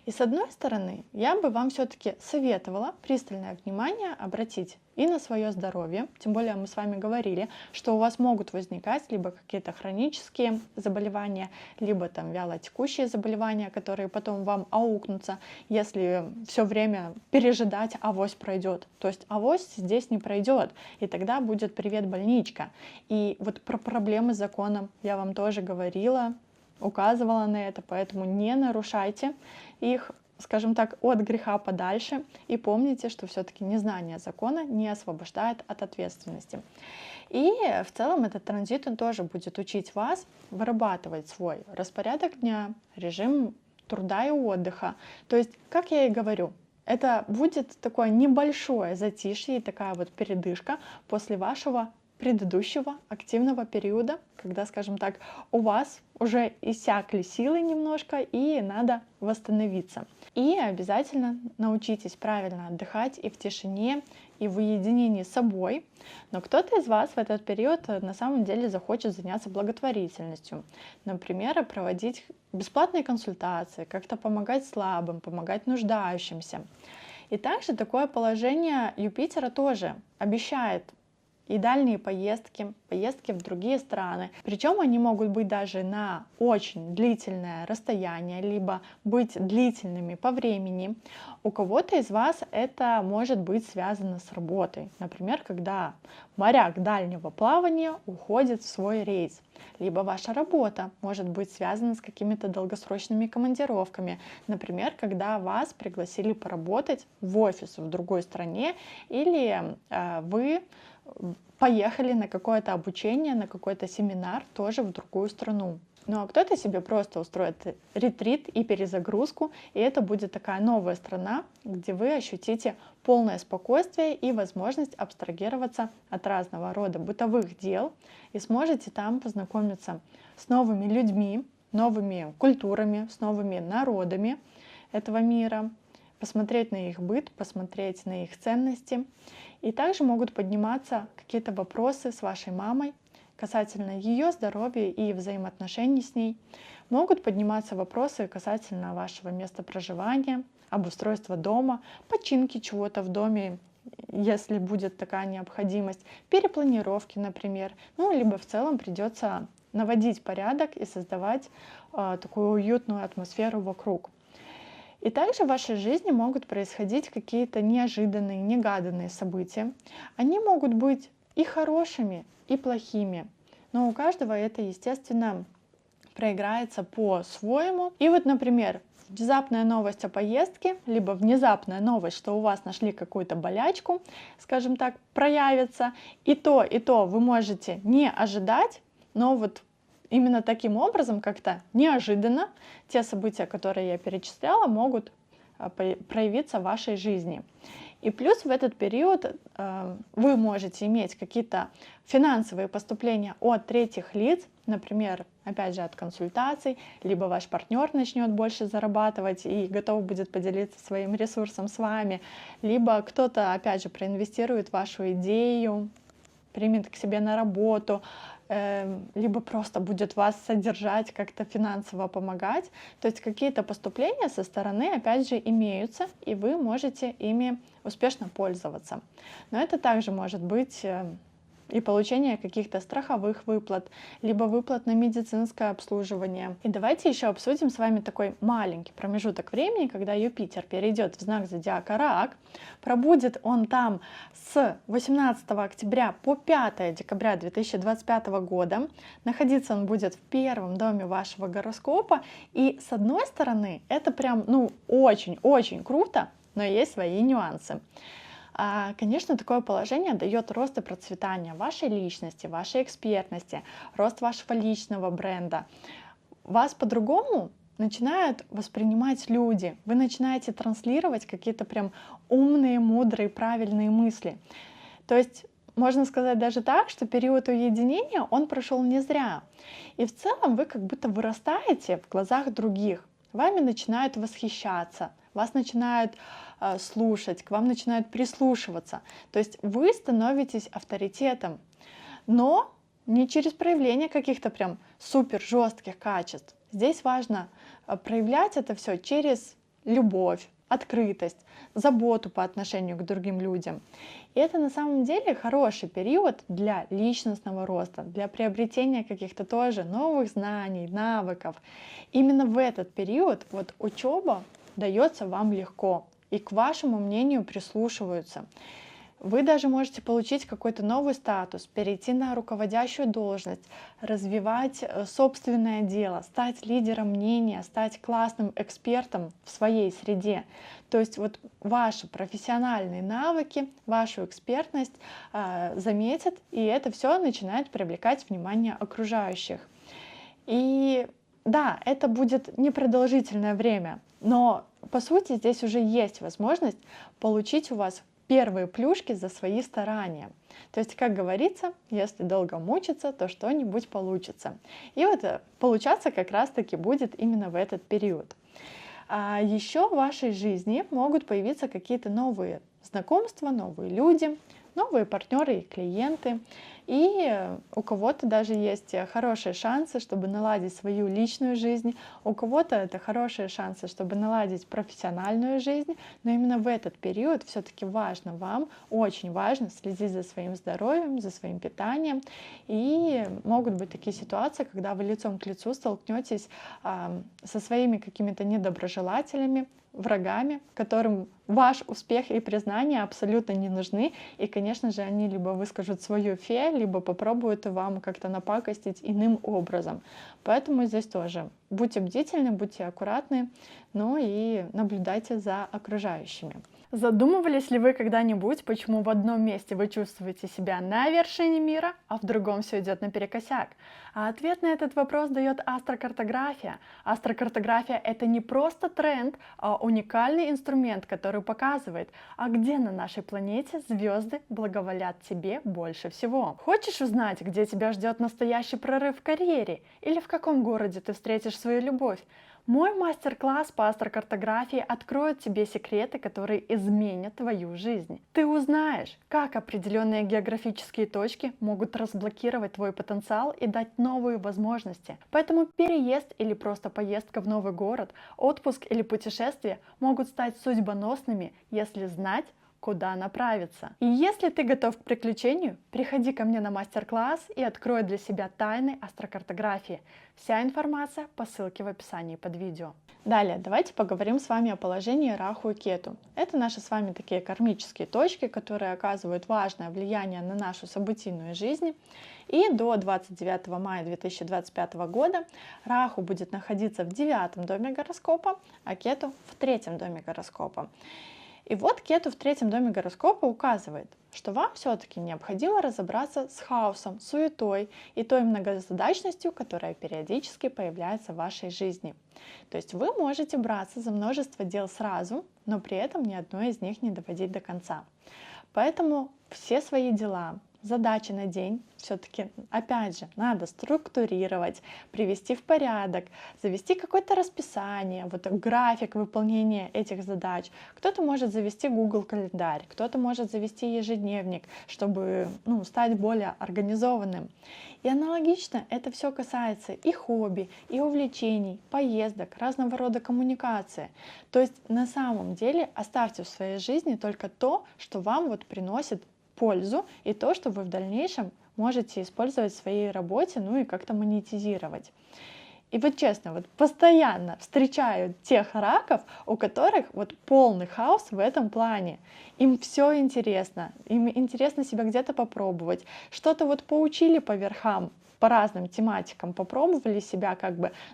И с одной стороны, я бы вам все-таки советовала пристальное внимание обратить и на свое здоровье, тем более мы с вами говорили, что у вас могут возникать либо какие-то хронические заболевания, либо там вялотекущие заболевания, которые потом вам аукнутся, если все время пережидать, авось пройдет. То есть авось здесь не пройдет, и тогда будет привет больничка. И вот про проблемы с законом я вам тоже говорила, указывала на это, поэтому не нарушайте их, скажем так, от греха подальше, и помните, что все-таки незнание закона не освобождает от ответственности. И в целом этот транзит, он тоже будет учить вас вырабатывать свой распорядок дня, режим труда и отдыха. То есть, как я и говорю, это будет такое небольшое затишье и такая вот передышка после вашего предыдущего активного периода, когда, скажем так, у вас уже иссякли силы немножко и надо восстановиться. И обязательно научитесь правильно отдыхать и в тишине, и в уединении с собой. Но кто-то из вас в этот период на самом деле захочет заняться благотворительностью. Например, проводить бесплатные консультации, как-то помогать слабым, помогать нуждающимся. И также такое положение Юпитера тоже обещает и дальние поездки, поездки в другие страны. Причем они могут быть даже на очень длительное расстояние, либо быть длительными по времени. У кого-то из вас это может быть связано с работой. Например, когда моряк дальнего плавания уходит в свой рейс. Либо ваша работа может быть связана с какими-то долгосрочными командировками. Например, когда вас пригласили поработать в офис в другой стране, или вы поехали на какое-то обучение, на какой-то семинар тоже в другую страну. Ну а кто-то себе просто устроит ретрит и перезагрузку, и это будет такая новая страна, где вы ощутите полное спокойствие и возможность абстрагироваться от разного рода бытовых дел и сможете там познакомиться с новыми людьми, новыми культурами, с новыми народами этого мира, посмотреть на их быт, посмотреть на их ценности. И также могут подниматься какие-то вопросы с вашей мамой касательно ее здоровья и взаимоотношений с ней. Могут подниматься вопросы касательно вашего места проживания, обустройства дома, починки чего-то в доме, если будет такая необходимость, перепланировки, например. Ну, либо в целом придется наводить порядок и создавать такую уютную атмосферу вокруг. И также в вашей жизни могут происходить какие-то неожиданные, негаданные события. Они могут быть и хорошими, и плохими. Но у каждого это, естественно, проиграется по-своему. И вот, например, внезапная новость о поездке, либо внезапная новость, что у вас нашли какую-то болячку, скажем так, проявится. И то вы можете не ожидать, но вот именно таким образом, как-то неожиданно, те события, которые я перечисляла, могут проявиться в вашей жизни. И плюс в этот период вы можете иметь какие-то финансовые поступления от третьих лиц, например, опять же, от консультаций, либо ваш партнер начнет больше зарабатывать и готов будет поделиться своим ресурсом с вами, либо кто-то, опять же, проинвестирует в вашу идею, примет к себе на работу, либо просто будет вас содержать, как-то финансово помогать. То есть какие-то поступления со стороны, опять же, имеются, и вы можете ими успешно пользоваться. Но это также может быть и получение каких-то страховых выплат, либо выплат на медицинское обслуживание. И давайте еще обсудим с вами такой маленький промежуток времени, когда Юпитер перейдет в знак зодиака Рак. Пробудет он там с 18 октября по 5 декабря 2025 года. Находиться он будет в первом доме вашего гороскопа. И с одной стороны, это прям, очень-очень круто, но есть свои нюансы. Конечно, такое положение дает рост и процветание вашей личности, вашей экспертности, рост вашего личного бренда. Вас по-другому начинают воспринимать люди. Вы начинаете транслировать какие-то прям умные, мудрые, правильные мысли. То есть можно сказать даже так, что период уединения, он прошел не зря. И в целом вы как будто вырастаете в глазах других. Вами начинают восхищаться, вас начинают слушать, к вам начинают прислушиваться. То есть вы становитесь авторитетом, но не через проявление каких-то прям супер жестких качеств. Здесь важно проявлять это все через любовь, открытость, заботу по отношению к другим людям. И это на самом деле хороший период для личностного роста, для приобретения каких-то тоже новых знаний, навыков. Именно в этот период учеба дается вам легко, и к вашему мнению прислушиваются. Вы даже можете получить какой-то новый статус, перейти на руководящую должность, развивать собственное дело, стать лидером мнения, стать классным экспертом в своей среде. То есть ваши профессиональные навыки, вашу экспертность заметят, и это все начинает привлекать внимание окружающих. И да, это будет непродолжительное время, но по сути здесь уже есть возможность получить у вас первые плюшки за свои старания. То есть, как говорится, если долго мучиться, то что-нибудь получится. И получаться как раз-таки будет именно в этот период. А еще в вашей жизни могут появиться какие-то новые знакомства, новые люди, новые партнеры и клиенты. И у кого-то даже есть хорошие шансы, чтобы наладить свою личную жизнь, у кого-то это хорошие шансы, чтобы наладить профессиональную жизнь, но именно в этот период все-таки важно вам, очень важно следить за своим здоровьем, за своим питанием. И могут быть такие ситуации, когда вы лицом к лицу столкнетесь со своими какими-то недоброжелателями, врагами, которым ваш успех и признание абсолютно не нужны. И, конечно же, они либо выскажут свою фе, либо попробуют вам как-то напакостить иным образом. Поэтому здесь тоже будьте бдительны, будьте аккуратны, ну и наблюдайте за окружающими. Задумывались ли вы когда-нибудь, почему в одном месте вы чувствуете себя на вершине мира, а в другом все идет наперекосяк? А ответ на этот вопрос дает астрокартография. Астрокартография — это не просто тренд, а уникальный инструмент, который показывает, а где на нашей планете звезды благоволят тебе больше всего. Хочешь узнать, где тебя ждет настоящий прорыв в карьере? Или в каком городе ты встретишь свою любовь? Мой мастер-класс по астрокартографии откроет тебе секреты, которые изменят твою жизнь. Ты узнаешь, как определенные географические точки могут разблокировать твой потенциал и дать новые возможности. Поэтому переезд или просто поездка в новый город, отпуск или путешествие могут стать судьбоносными, если знать, куда направиться. И если ты готов к приключению, приходи ко мне на мастер-класс и открой для себя тайны астрокартографии. Вся информация по ссылке в описании под видео. Далее, давайте поговорим с вами о положении Раху и Кету. Это наши с вами такие кармические точки, которые оказывают важное влияние на нашу событийную жизнь. И до 29 мая 2025 года Раху будет находиться в 9 доме гороскопа, а Кету в 3 доме гороскопа. И Кету в 3 доме гороскопа указывает, что вам все-таки необходимо разобраться с хаосом, суетой и той многозадачностью, которая периодически появляется в вашей жизни. То есть вы можете браться за множество дел сразу, но при этом ни одно из них не доводить до конца. Поэтому все свои дела, задачи на день все-таки, опять же, надо структурировать, привести в порядок, завести какое-то расписание, вот график выполнения этих задач. Кто-то может завести Google календарь, кто-то может завести ежедневник, чтобы стать более организованным. И аналогично это все касается и хобби, и увлечений, поездок, разного рода коммуникации. То есть на самом деле оставьте в своей жизни только то, что вам вот приносит пользу, и то, что вы в дальнейшем можете использовать в своей работе, и как-то монетизировать. И вот честно, вот постоянно встречаю тех раков, у которых вот полный хаос в этом плане. Им все интересно, им интересно себя где-то попробовать, что-то вот поучили по верхам, по разным тематикам, попробовали себя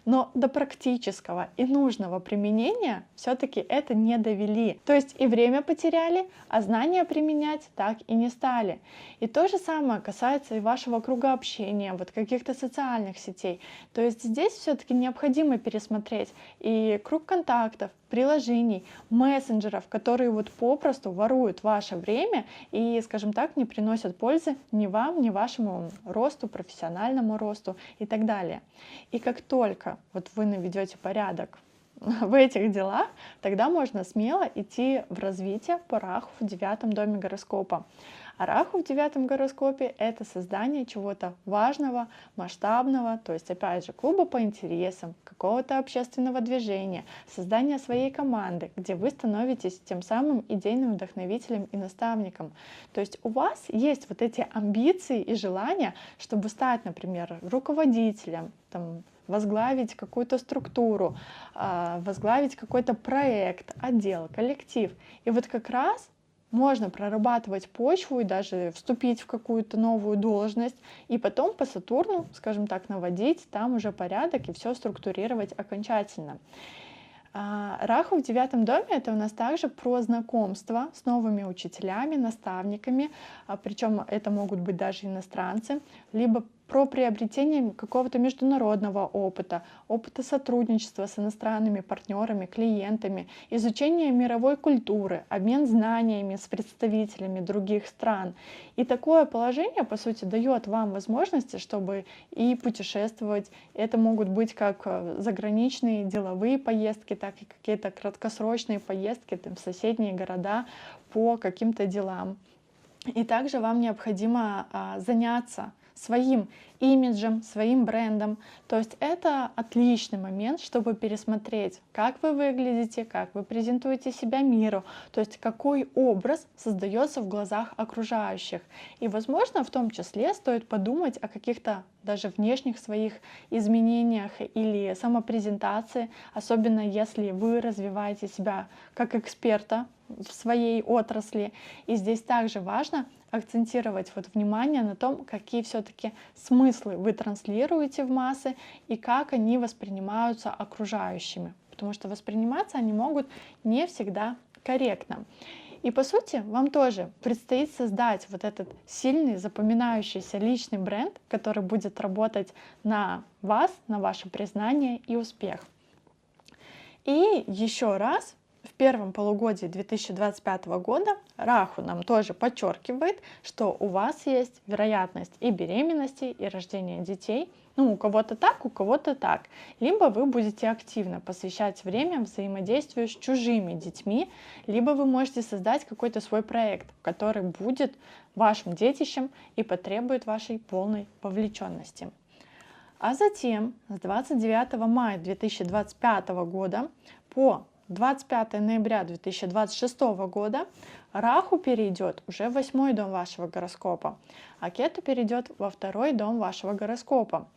но до практического и нужного применения все-таки это не довели. То есть и время потеряли, а знания применять так и не стали. И то же самое касается и вашего круга общения, вот каких-то социальных сетей. То есть здесь все-таки необходимо пересмотреть и круг контактов, приложений, мессенджеров, которые вот попросту воруют ваше время и, скажем так, не приносят пользы ни вам, ни вашему росту, профессиональному росту и так далее. И как только вот вы наведете порядок в этих делах, тогда можно смело идти в развитие по Раху в 9 доме гороскопа. А Раху в 9 гороскопе — это создание чего-то важного, масштабного, то есть, опять же, клуба по интересам, какого-то общественного движения, создание своей команды, где вы становитесь тем самым идейным вдохновителем и наставником. То есть у вас есть вот эти амбиции и желания, чтобы стать, например, руководителем, возглавить какую-то структуру, возглавить какой-то проект, отдел, коллектив. И вот как раз можно прорабатывать почву и даже вступить в какую-то новую должность, и потом по Сатурну, скажем так, наводить там уже порядок и все структурировать окончательно. Раху в 9 доме — это у нас также про знакомство с новыми учителями, наставниками, причем это могут быть даже иностранцы, либо про приобретение какого-то международного опыта, опыта сотрудничества с иностранными партнерами, клиентами, изучение мировой культуры, обмен знаниями с представителями других стран. И такое положение, по сути, дает вам возможности, чтобы и путешествовать. Это могут быть как заграничные деловые поездки, так и какие-то краткосрочные поездки в соседние города по каким-то делам. И также вам необходимо заняться своим имиджем, своим брендом. То есть это отличный момент, чтобы пересмотреть, как вы выглядите, как вы презентуете себя миру, то есть какой образ создается в глазах окружающих. И, возможно, в том числе стоит подумать о каких-то даже внешних своих изменениях или самопрезентации, особенно если вы развиваете себя как эксперта в своей отрасли. И здесь также важно акцентировать внимание на том, какие все-таки смыслы вы транслируете в массы и как они воспринимаются окружающими. Потому что восприниматься они могут не всегда корректно. И по сути вам тоже предстоит создать вот этот сильный, запоминающийся личный бренд, который будет работать на вас, на ваше признание и успех. И еще раз, в первом полугодии 2025 года Раху нам тоже подчеркивает, что у вас есть вероятность и беременности, и рождения детей. У кого-то так, у кого-то так. Либо вы будете активно посвящать время взаимодействию с чужими детьми, либо вы можете создать какой-то свой проект, который будет вашим детищем и потребует вашей полной вовлеченности. А затем с 29 мая 2025 года по 25 ноября 2026 года Раху перейдет уже в 8 дом вашего гороскопа, а Кету перейдет во 2 дом вашего гороскопа.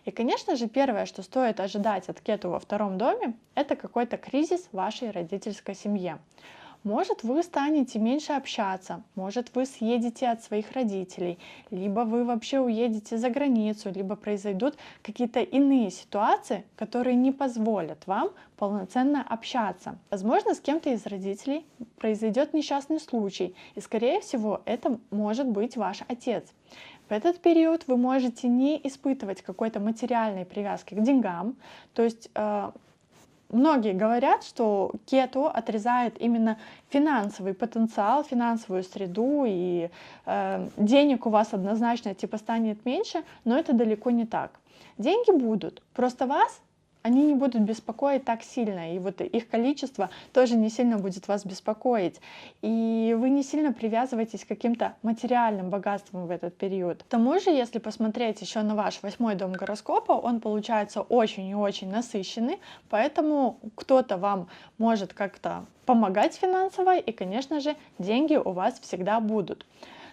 И, конечно же, первое, что стоит ожидать от Кету во 2 доме, это какой-то кризис в вашей родительской семье. Может, вы станете меньше общаться, может, вы съедете от своих родителей, либо вы вообще уедете за границу, либо произойдут какие-то иные ситуации, которые не позволят вам полноценно общаться. Возможно, с кем-то из родителей произойдет несчастный случай, и, скорее всего, это может быть ваш отец. В этот период вы можете не испытывать какой-то материальной привязки к деньгам, то есть Многие говорят, что кето отрезает именно финансовый потенциал, финансовую среду, и денег у вас однозначно типа станет меньше, но это далеко не так. Деньги будут, просто вас они не будут беспокоить так сильно, и вот их количество тоже не сильно будет вас беспокоить. И вы не сильно привязываетесь к каким-то материальным богатствам в этот период. К тому же, если посмотреть еще на ваш 8-й дом гороскопа, он получается очень и очень насыщенный, поэтому кто-то вам может как-то помогать финансово, и, конечно же, деньги у вас всегда будут.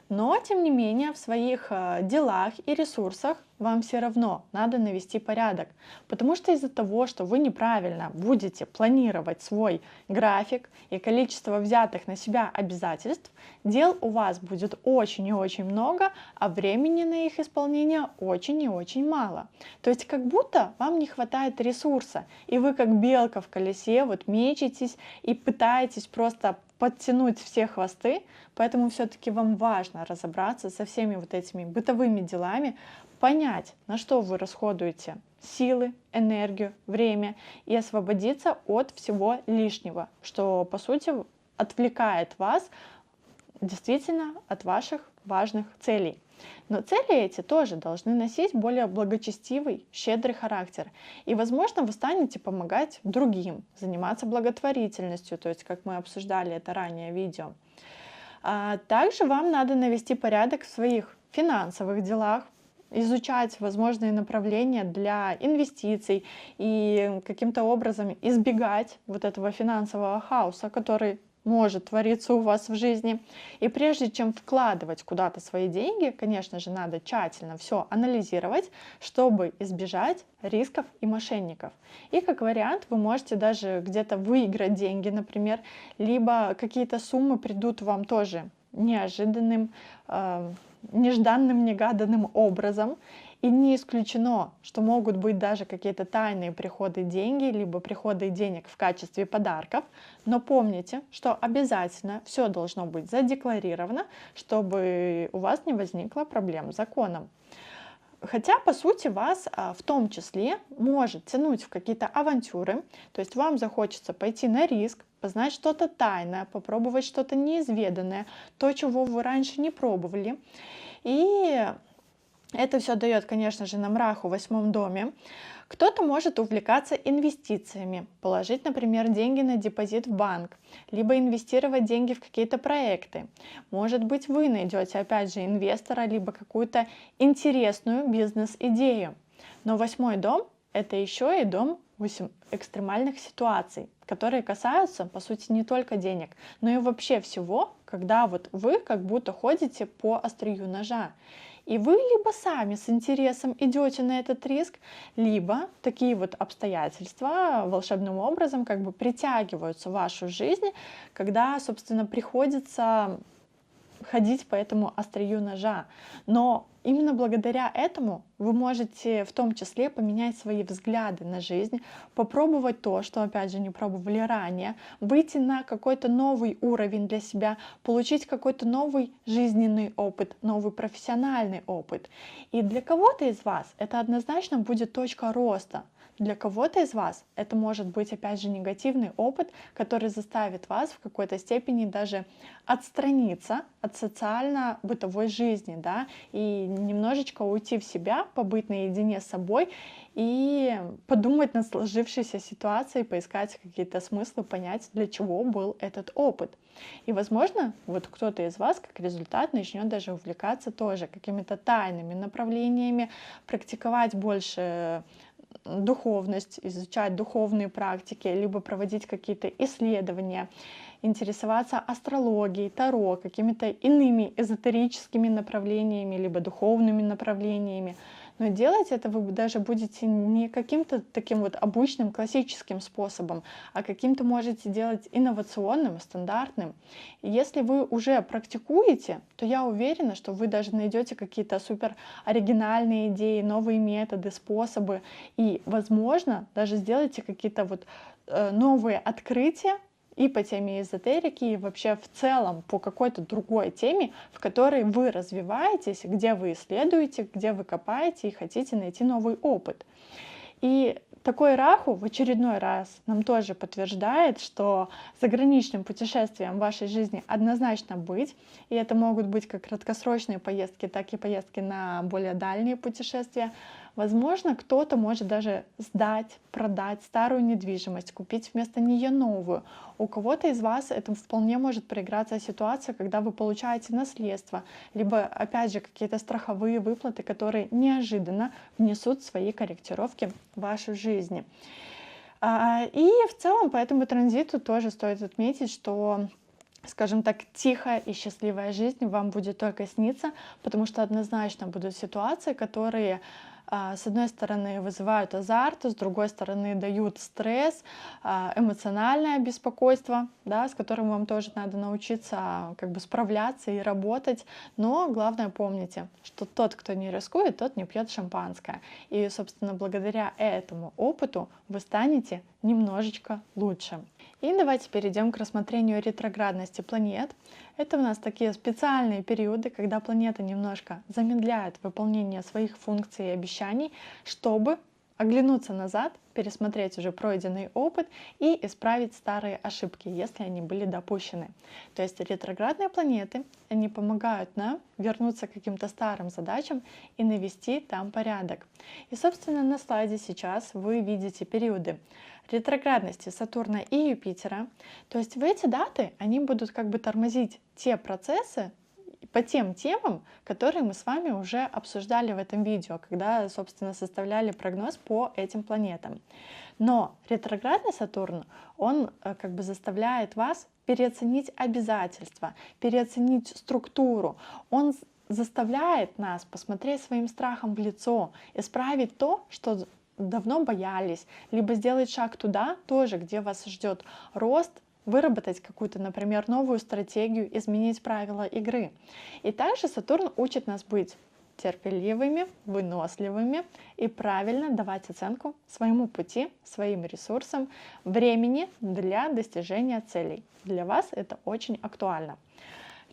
Но, тем не менее, в своих делах и ресурсах вам все равно надо навести порядок, потому что из-за того, что вы неправильно будете планировать свой график и количество взятых на себя обязательств, дел у вас будет очень и очень много, а времени на их исполнение очень и очень мало. То есть как будто вам не хватает ресурса, и вы как белка в колесе вот мечетесь и пытаетесь просто подтянуть все хвосты, поэтому все-таки вам важно разобраться со всеми вот этими бытовыми делами, понять, на что вы расходуете силы, энергию, время, и освободиться от всего лишнего, что по сути отвлекает вас действительно от ваших важных целей. Но цели эти тоже должны носить более благочестивый, щедрый характер. И, возможно, вы станете помогать другим, заниматься благотворительностью, то есть, как мы обсуждали это ранее в видео. Также вам надо навести порядок в своих финансовых делах, изучать возможные направления для инвестиций и каким-то образом избегать вот этого финансового хаоса, который может твориться у вас в жизни. И прежде чем вкладывать куда-то свои деньги, конечно же, надо тщательно все анализировать, чтобы избежать рисков и мошенников. И как вариант, вы можете даже где-то выиграть деньги, например, либо какие-то суммы придут вам тоже неожиданным, нежданным, негаданным образом. И не исключено, что могут быть даже какие-то тайные приходы деньги, либо приходы денег в качестве подарков. Но помните, что обязательно все должно быть задекларировано, чтобы у вас не возникло проблем с законом. Хотя, по сути, вас в том числе может тянуть в какие-то авантюры, то есть вам захочется пойти на риск, познать что-то тайное, попробовать что-то неизведанное, то, чего вы раньше не пробовали. И это все дает, конечно же, нам раху в 8-м доме. Кто-то может увлекаться инвестициями, положить, например, деньги на депозит в банк, либо инвестировать деньги в какие-то проекты. Может быть, вы найдете, опять же, инвестора, либо какую-то интересную бизнес-идею. Но 8-й дом – это еще и дом экстремальных ситуаций, которые касаются, по сути, не только денег, но и вообще всего, когда вот вы как будто ходите по острию ножа. И вы либо сами с интересом идете на этот риск, либо такие вот обстоятельства волшебным образом как бы притягиваются в вашу жизнь, когда, собственно, приходится ходить по этому острию ножа. Но именно благодаря этому вы можете в том числе поменять свои взгляды на жизнь, попробовать то, что, опять же, не пробовали ранее, выйти на какой-то новый уровень для себя, получить какой-то новый жизненный опыт, новый профессиональный опыт. И для кого-то из вас это однозначно будет точка роста. Для кого-то из вас это может быть, опять же, негативный опыт, который заставит вас в какой-то степени даже отстраниться от социально-бытовой жизни, да, и немножечко уйти в себя, побыть наедине с собой и подумать над сложившейся ситуацией, поискать какие-то смыслы, понять, для чего был этот опыт. И, возможно, вот кто-то из вас как результат начнет даже увлекаться тоже какими-то тайными направлениями, практиковать больше духовность, изучать духовные практики, либо проводить какие-то исследования, интересоваться астрологией, таро, какими-то иными эзотерическими направлениями, либо духовными направлениями. Но делать это вы даже будете не каким-то таким вот обычным классическим способом, а каким-то можете делать инновационным, стандартным. И если вы уже практикуете, то я уверена, что вы даже найдете какие-то супер оригинальные идеи, новые методы, способы, и, возможно, даже сделаете какие-то вот новые открытия, и по теме эзотерики, и вообще в целом по какой-то другой теме, в которой вы развиваетесь, где вы исследуете, где вы копаете и хотите найти новый опыт. И такой Раху в очередной раз нам тоже подтверждает, что заграничным путешествием в вашей жизни однозначно быть. И это могут быть как краткосрочные поездки, так и поездки на более дальние путешествия. Возможно, кто-то может даже сдать, продать старую недвижимость, купить вместо нее новую. У кого-то из вас это вполне может проиграться ситуация, когда вы получаете наследство, либо, опять же, какие-то страховые выплаты, которые неожиданно внесут свои корректировки в вашу жизнь. И в целом по этому транзиту тоже стоит отметить, что, скажем так, тихая и счастливая жизнь вам будет только сниться, потому что однозначно будут ситуации, которые с одной стороны вызывают азарт, с другой стороны дают стресс, эмоциональное беспокойство, да, с которым вам тоже надо научиться как бы справляться и работать. Но главное помните, что тот, кто не рискует, тот не пьет шампанское. И, собственно, благодаря этому опыту вы станете немножечко лучше. И давайте перейдем к рассмотрению ретроградности планет. Это у нас такие специальные периоды, когда планета немножко замедляет выполнение своих функций и обещаний, чтобы оглянуться назад, пересмотреть уже пройденный опыт и исправить старые ошибки, если они были допущены. То есть ретроградные планеты, они помогают нам вернуться к каким-то старым задачам и навести там порядок. И, собственно, на слайде сейчас вы видите периоды ретроградности Сатурна и Юпитера. То есть в эти даты они будут как бы тормозить те процессы по тем темам, которые мы с вами уже обсуждали в этом видео, когда, собственно, составляли прогноз по этим планетам. Но ретроградный Сатурн, он как бы заставляет вас переоценить обязательства, переоценить структуру. Он заставляет нас посмотреть своим страхом в лицо, исправить то, что давно боялись, либо сделать шаг туда тоже, где вас ждет рост, выработать какую-то, например, новую стратегию, изменить правила игры. И также Сатурн учит нас быть терпеливыми, выносливыми и правильно давать оценку своему пути, своим ресурсам, времени для достижения целей. Для вас это очень актуально.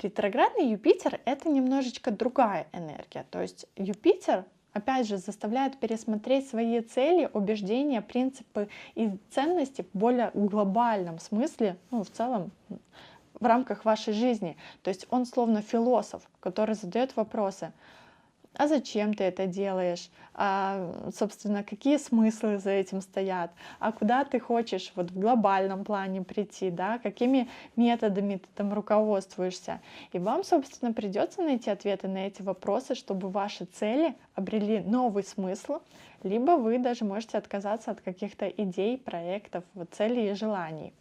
Ретроградный Юпитер — это немножечко другая энергия. То есть Юпитер опять же заставляет пересмотреть свои цели, убеждения, принципы и ценности в более глобальном смысле, ну, в целом в рамках вашей жизни. То есть он словно философ, который задает вопросы: а зачем ты это делаешь? Собственно, какие смыслы за этим стоят? А куда ты хочешь вот в глобальном плане прийти? Да? Какими методами ты там руководствуешься? И вам, собственно, придется найти ответы на эти вопросы, чтобы ваши цели обрели новый смысл, либо вы даже можете отказаться от каких-то идей, проектов, вот, целей и желаний.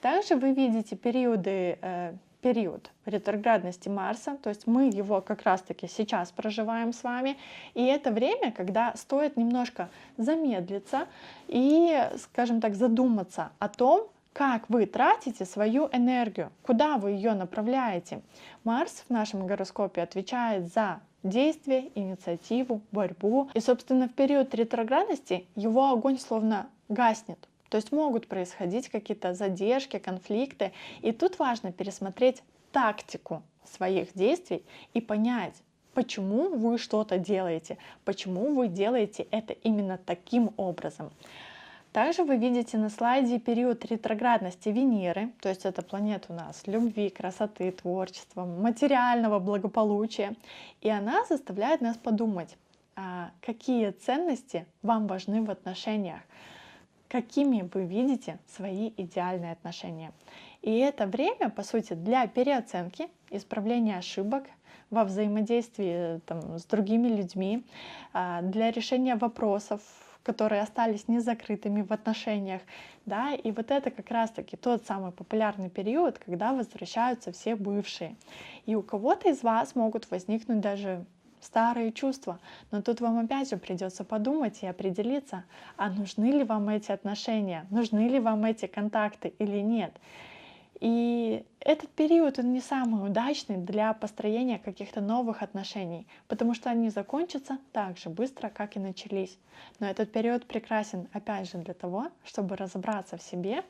Также вы видите период ретроградности Марса, то есть мы его как раз-таки сейчас проживаем с вами, и это время, когда стоит немножко замедлиться и, скажем так, задуматься о том, как вы тратите свою энергию, куда вы ее направляете. Марс в нашем гороскопе отвечает за действие, инициативу, борьбу, и, собственно, в период ретроградности его огонь словно гаснет. То есть могут происходить какие-то задержки, конфликты. И тут важно пересмотреть тактику своих действий и понять, почему вы что-то делаете, почему вы делаете это именно таким образом. Также вы видите на слайде период ретроградности Венеры, то есть это планета у нас любви, красоты, творчества, материального благополучия. И она заставляет нас подумать, какие ценности вам важны в отношениях, какими вы видите свои идеальные отношения. И это время, по сути, для переоценки, исправления ошибок во взаимодействии с другими людьми, для решения вопросов, которые остались незакрытыми в отношениях. Да? И вот это как раз-таки тот самый популярный период, когда возвращаются все бывшие. И у кого-то из вас могут возникнуть даже старые чувства. Но тут вам опять же придется подумать и определиться, а нужны ли вам эти отношения, нужны ли вам эти контакты или нет. И этот период, он не самый удачный для построения каких-то новых отношений, потому что они закончатся так же быстро, как и начались. Но этот период прекрасен, опять же, для того, чтобы разобраться в себе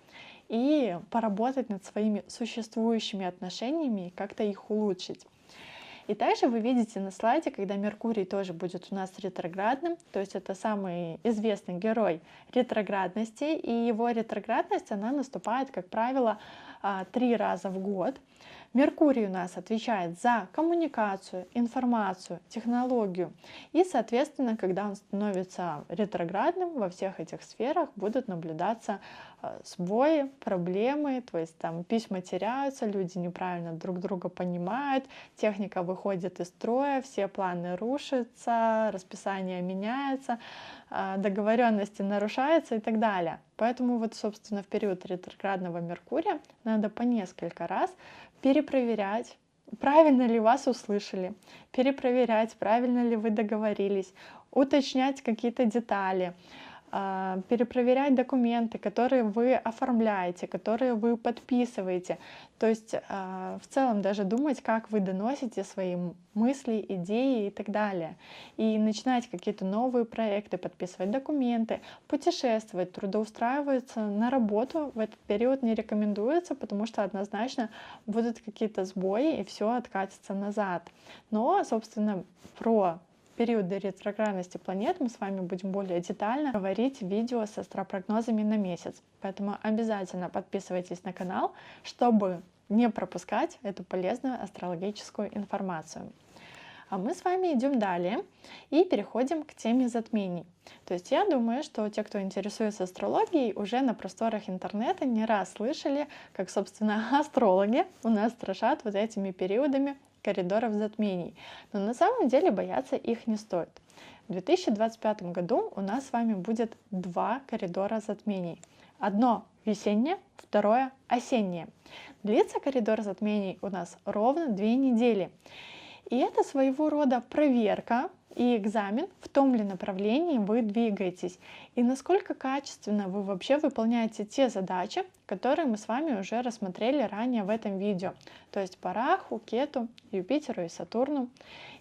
и поработать над своими существующими отношениями и как-то их улучшить. И также вы видите на слайде, когда Меркурий тоже будет у нас ретроградным, то есть это самый известный герой ретроградности, и его ретроградность, она наступает, как правило, 3 раза в год. Меркурий у нас отвечает за коммуникацию, информацию, технологию. И, соответственно, когда он становится ретроградным, во всех этих сферах будут наблюдаться сбои, проблемы, то есть там письма теряются, люди неправильно друг друга понимают, техника выходит из строя, все планы рушатся, расписание меняется, договоренности нарушаются и так далее. Поэтому вот, собственно, в период ретроградного Меркурия надо по несколько раз перепроверять, правильно ли вас услышали, перепроверять, правильно ли вы договорились, уточнять какие-то детали, перепроверять документы, которые вы оформляете, которые вы подписываете. То есть в целом даже думать, как вы доносите свои мысли, идеи и так далее. И начинать какие-то новые проекты, подписывать документы, путешествовать, трудоустраиваться на работу в этот период не рекомендуется, потому что однозначно будут какие-то сбои и все откатится назад. Но, собственно, про периоды ретроградности планет мы с вами будем более детально говорить в видео с астропрогнозами на месяц. Поэтому обязательно подписывайтесь на канал, чтобы не пропускать эту полезную астрологическую информацию. А мы с вами идем далее и переходим к теме затмений. То есть я думаю, что те, кто интересуется астрологией, уже на просторах интернета не раз слышали, как, собственно, астрологи у нас страшат вот этими периодами коридоров затмений. Но на самом деле бояться их не стоит. В 2025 году у нас с вами будет 2 коридора затмений. Одно весеннее, второе осеннее. Длится коридор затмений у нас ровно 2 недели. И это своего рода проверка и экзамен, в том ли направлении вы двигаетесь, и насколько качественно вы вообще выполняете те задачи, которые мы с вами уже рассмотрели ранее в этом видео, то есть по Раху, Кету, Юпитеру и Сатурну.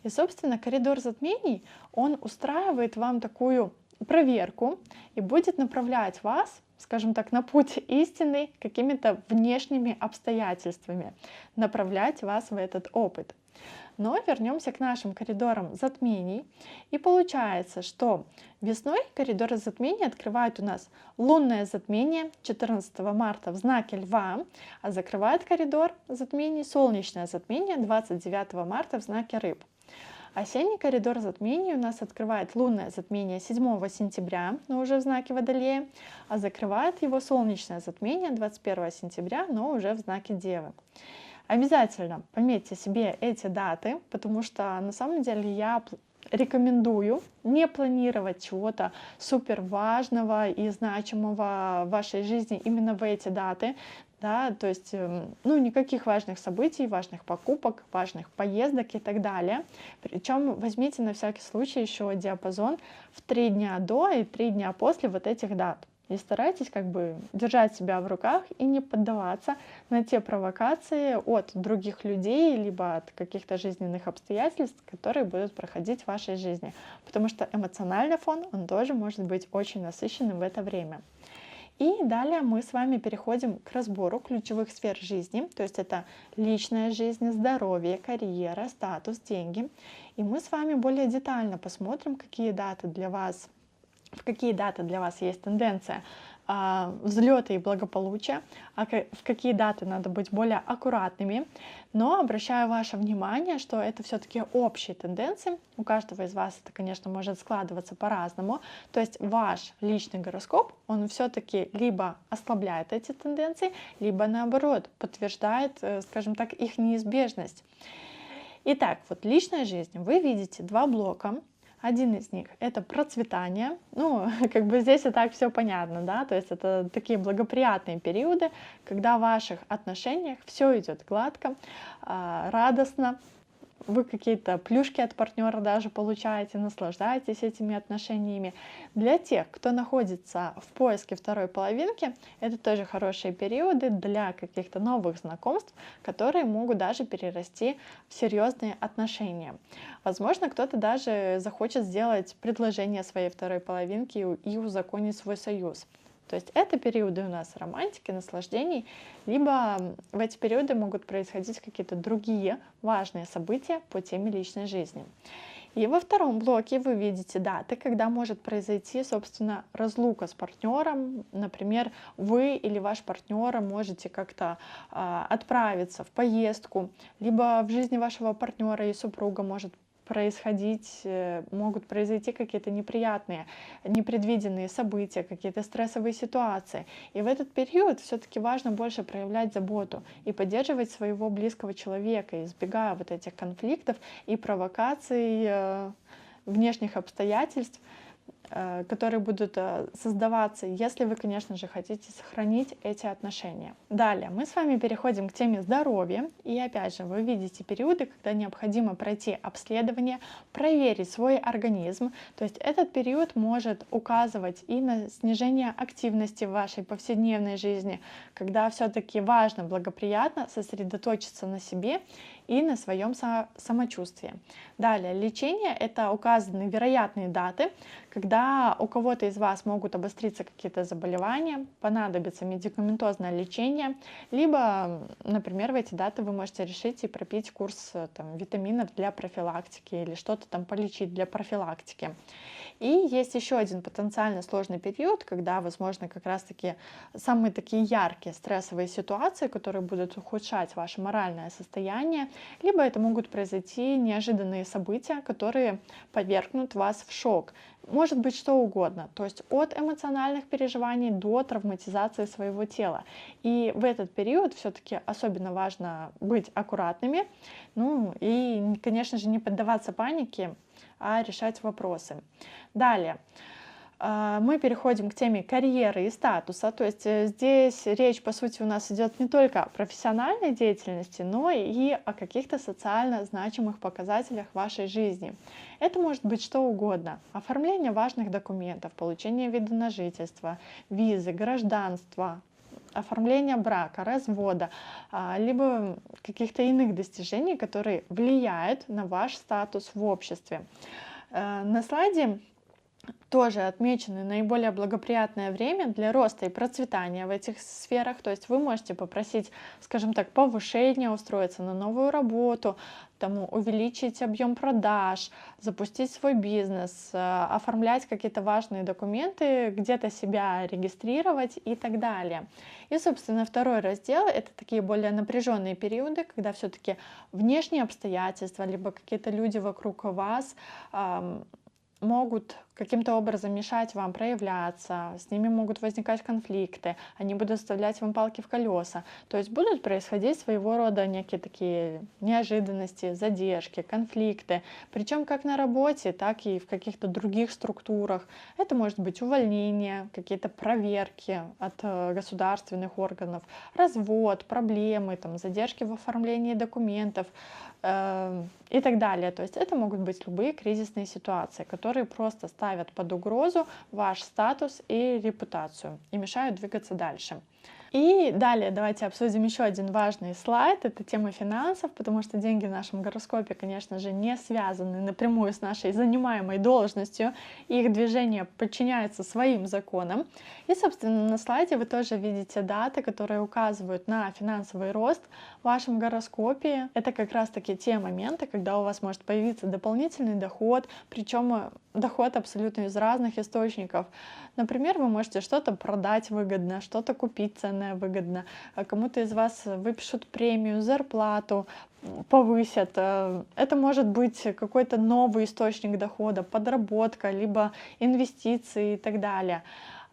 И, собственно, коридор затмений, он устраивает вам такую проверку и будет направлять вас, скажем так, на путь истинный какими-то внешними обстоятельствами, направлять вас в этот опыт. Но вернемся к нашим коридорам затмений. И получается, что весной коридоры затмений открывают у нас лунное затмение 14 марта в знаке Льва, а закрывает коридор затмений солнечное затмение 29 марта в знаке Рыб. Осенний коридор затмений у нас открывает лунное затмение 7 сентября, но уже в знаке Водолея, а закрывает его солнечное затмение 21 сентября, но уже в знаке Девы. Обязательно пометьте себе эти даты, потому что на самом деле я рекомендую не планировать чего-то супер важного и значимого в вашей жизни именно в эти даты. Да, то есть никаких важных событий, важных покупок, важных поездок и так далее. Причем возьмите на всякий случай еще диапазон в 3 дня до и 3 дня после вот этих дат. И старайтесь держать себя в руках и не поддаваться на те провокации от других людей, либо от каких-то жизненных обстоятельств, которые будут проходить в вашей жизни. Потому что эмоциональный фон, он тоже может быть очень насыщенным в это время. И далее мы с вами переходим к разбору ключевых сфер жизни, то есть это личная жизнь, здоровье, карьера, статус, деньги. И мы с вами более детально посмотрим, в какие даты для вас есть тенденция взлета и благополучия, а в какие даты надо быть более аккуратными. Но обращаю ваше внимание, что это все-таки общие тенденции. У каждого из вас это, конечно, может складываться по-разному. То есть ваш личный гороскоп, он все-таки либо ослабляет эти тенденции, либо наоборот подтверждает, скажем так, их неизбежность. Итак, вот личная жизнь. Вы видите 2 блока. Один из них — это процветание. Здесь и так все понятно, да, то есть это такие благоприятные периоды, когда в ваших отношениях все идет гладко, радостно, вы какие-то плюшки от партнера даже получаете, наслаждаетесь этими отношениями. Для тех, кто находится в поиске второй половинки, это тоже хорошие периоды для каких-то новых знакомств, которые могут даже перерасти в серьезные отношения. Возможно, кто-то даже захочет сделать предложение своей второй половинке и узаконить свой союз. То есть это периоды у нас романтики, наслаждений, либо в эти периоды могут происходить какие-то другие важные события по теме личной жизни. И во втором блоке вы видите даты, когда может произойти, собственно, разлука с партнером. Например, вы или ваш партнер можете как-то отправиться в поездку, либо в жизни вашего партнера и супруга могут произойти какие-то неприятные, непредвиденные события, какие-то стрессовые ситуации. И в этот период все-таки важно больше проявлять заботу и поддерживать своего близкого человека, избегая вот этих конфликтов и провокаций внешних обстоятельств, которые будут создаваться, если вы, конечно же, хотите сохранить эти отношения. Далее мы с вами переходим к теме здоровья. И опять же, вы видите периоды, когда необходимо пройти обследование, проверить свой организм. То есть этот период может указывать и на снижение активности в вашей повседневной жизни, когда все-таки важно, благоприятно сосредоточиться на себе и на своем самочувствии. Далее, лечение — это указаны вероятные даты, когда у кого-то из вас могут обостриться какие-то заболевания, понадобится медикаментозное лечение, либо, например, в эти даты вы можете решить и пропить курс витаминов для профилактики или что-то там полечить для профилактики. И есть еще один потенциально сложный период, когда, возможно, как раз-таки самые такие яркие стрессовые ситуации, которые будут ухудшать ваше моральное состояние, либо это могут произойти неожиданные события, которые повергнут вас в шок. Может быть что угодно, то есть от эмоциональных переживаний до травматизации своего тела. И в этот период все-таки особенно важно быть аккуратными, и, конечно же, не поддаваться панике, а решать вопросы. Далее. Мы переходим к теме карьеры и статуса. То есть здесь речь, по сути, у нас идет не только о профессиональной деятельности, но и о каких-то социально значимых показателях вашей жизни. Это может быть что угодно. Оформление важных документов, получение вида на жительство, визы, гражданства, оформление брака, развода, либо каких-то иных достижений, которые влияют на ваш статус в обществе. На слайде тоже отмечены наиболее благоприятное время для роста и процветания в этих сферах. То есть вы можете попросить, скажем так, повышения, устроиться на новую работу, увеличить объем продаж, запустить свой бизнес, оформлять какие-то важные документы, где-то себя регистрировать и так далее. И, собственно, второй раздел — это такие более напряженные периоды, когда все-таки внешние обстоятельства, либо какие-то люди вокруг вас могут каким-то образом мешать вам проявляться, с ними могут возникать конфликты, они будут вставлять вам палки в колеса. То есть будут происходить своего рода некие такие неожиданности, задержки, конфликты, причем как на работе, так и в каких-то других структурах. Это может быть увольнение, какие-то проверки от государственных органов, развод, проблемы, задержки в оформлении документов и так далее. То есть это могут быть любые кризисные ситуации, которые просто ставят под угрозу ваш статус и репутацию и мешают двигаться дальше. И далее давайте обсудим еще один важный слайд. Это тема финансов, потому что деньги в нашем гороскопе, конечно же, не связаны напрямую с нашей занимаемой должностью. Их движение подчиняется своим законам. И, собственно, на слайде вы тоже видите даты, которые указывают на финансовый рост в вашем гороскопе. Это как раз-таки те моменты, когда у вас может появиться дополнительный доход, причем доход абсолютно из разных источников. Например, вы можете что-то продать выгодно, что-то купить ценное выгодно, кому-то из вас выпишут премию, зарплату, повысят. Это может быть какой-то новый источник дохода, подработка, либо инвестиции и так далее.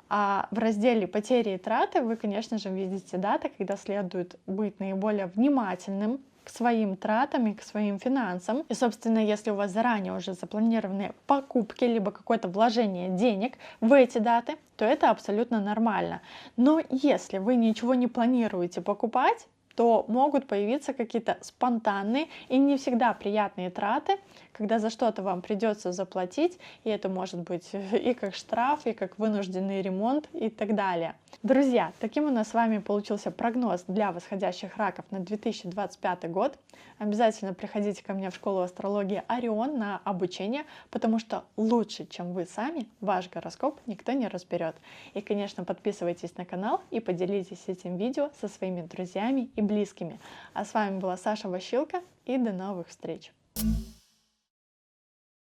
А в разделе «Потери и траты» вы, конечно же, видите даты, когда следует быть наиболее внимательным к своим тратам и к своим финансам. И, собственно, если у вас заранее уже запланированы покупки, либо какое-то вложение денег в эти даты, то это абсолютно нормально. Но если вы ничего не планируете покупать, то могут появиться какие-то спонтанные и не всегда приятные траты, когда за что-то вам придется заплатить, и это может быть и как штраф, и как вынужденный ремонт и так далее. Друзья, таким у нас с вами получился прогноз для восходящих раков на 2025 год. Обязательно приходите ко мне в школу астрологии Орион на обучение, потому что лучше, чем вы сами, ваш гороскоп никто не разберет. И, конечно, подписывайтесь на канал и поделитесь этим видео со своими друзьями и близкими. А с вами была Саша Ващилко, и до новых встреч!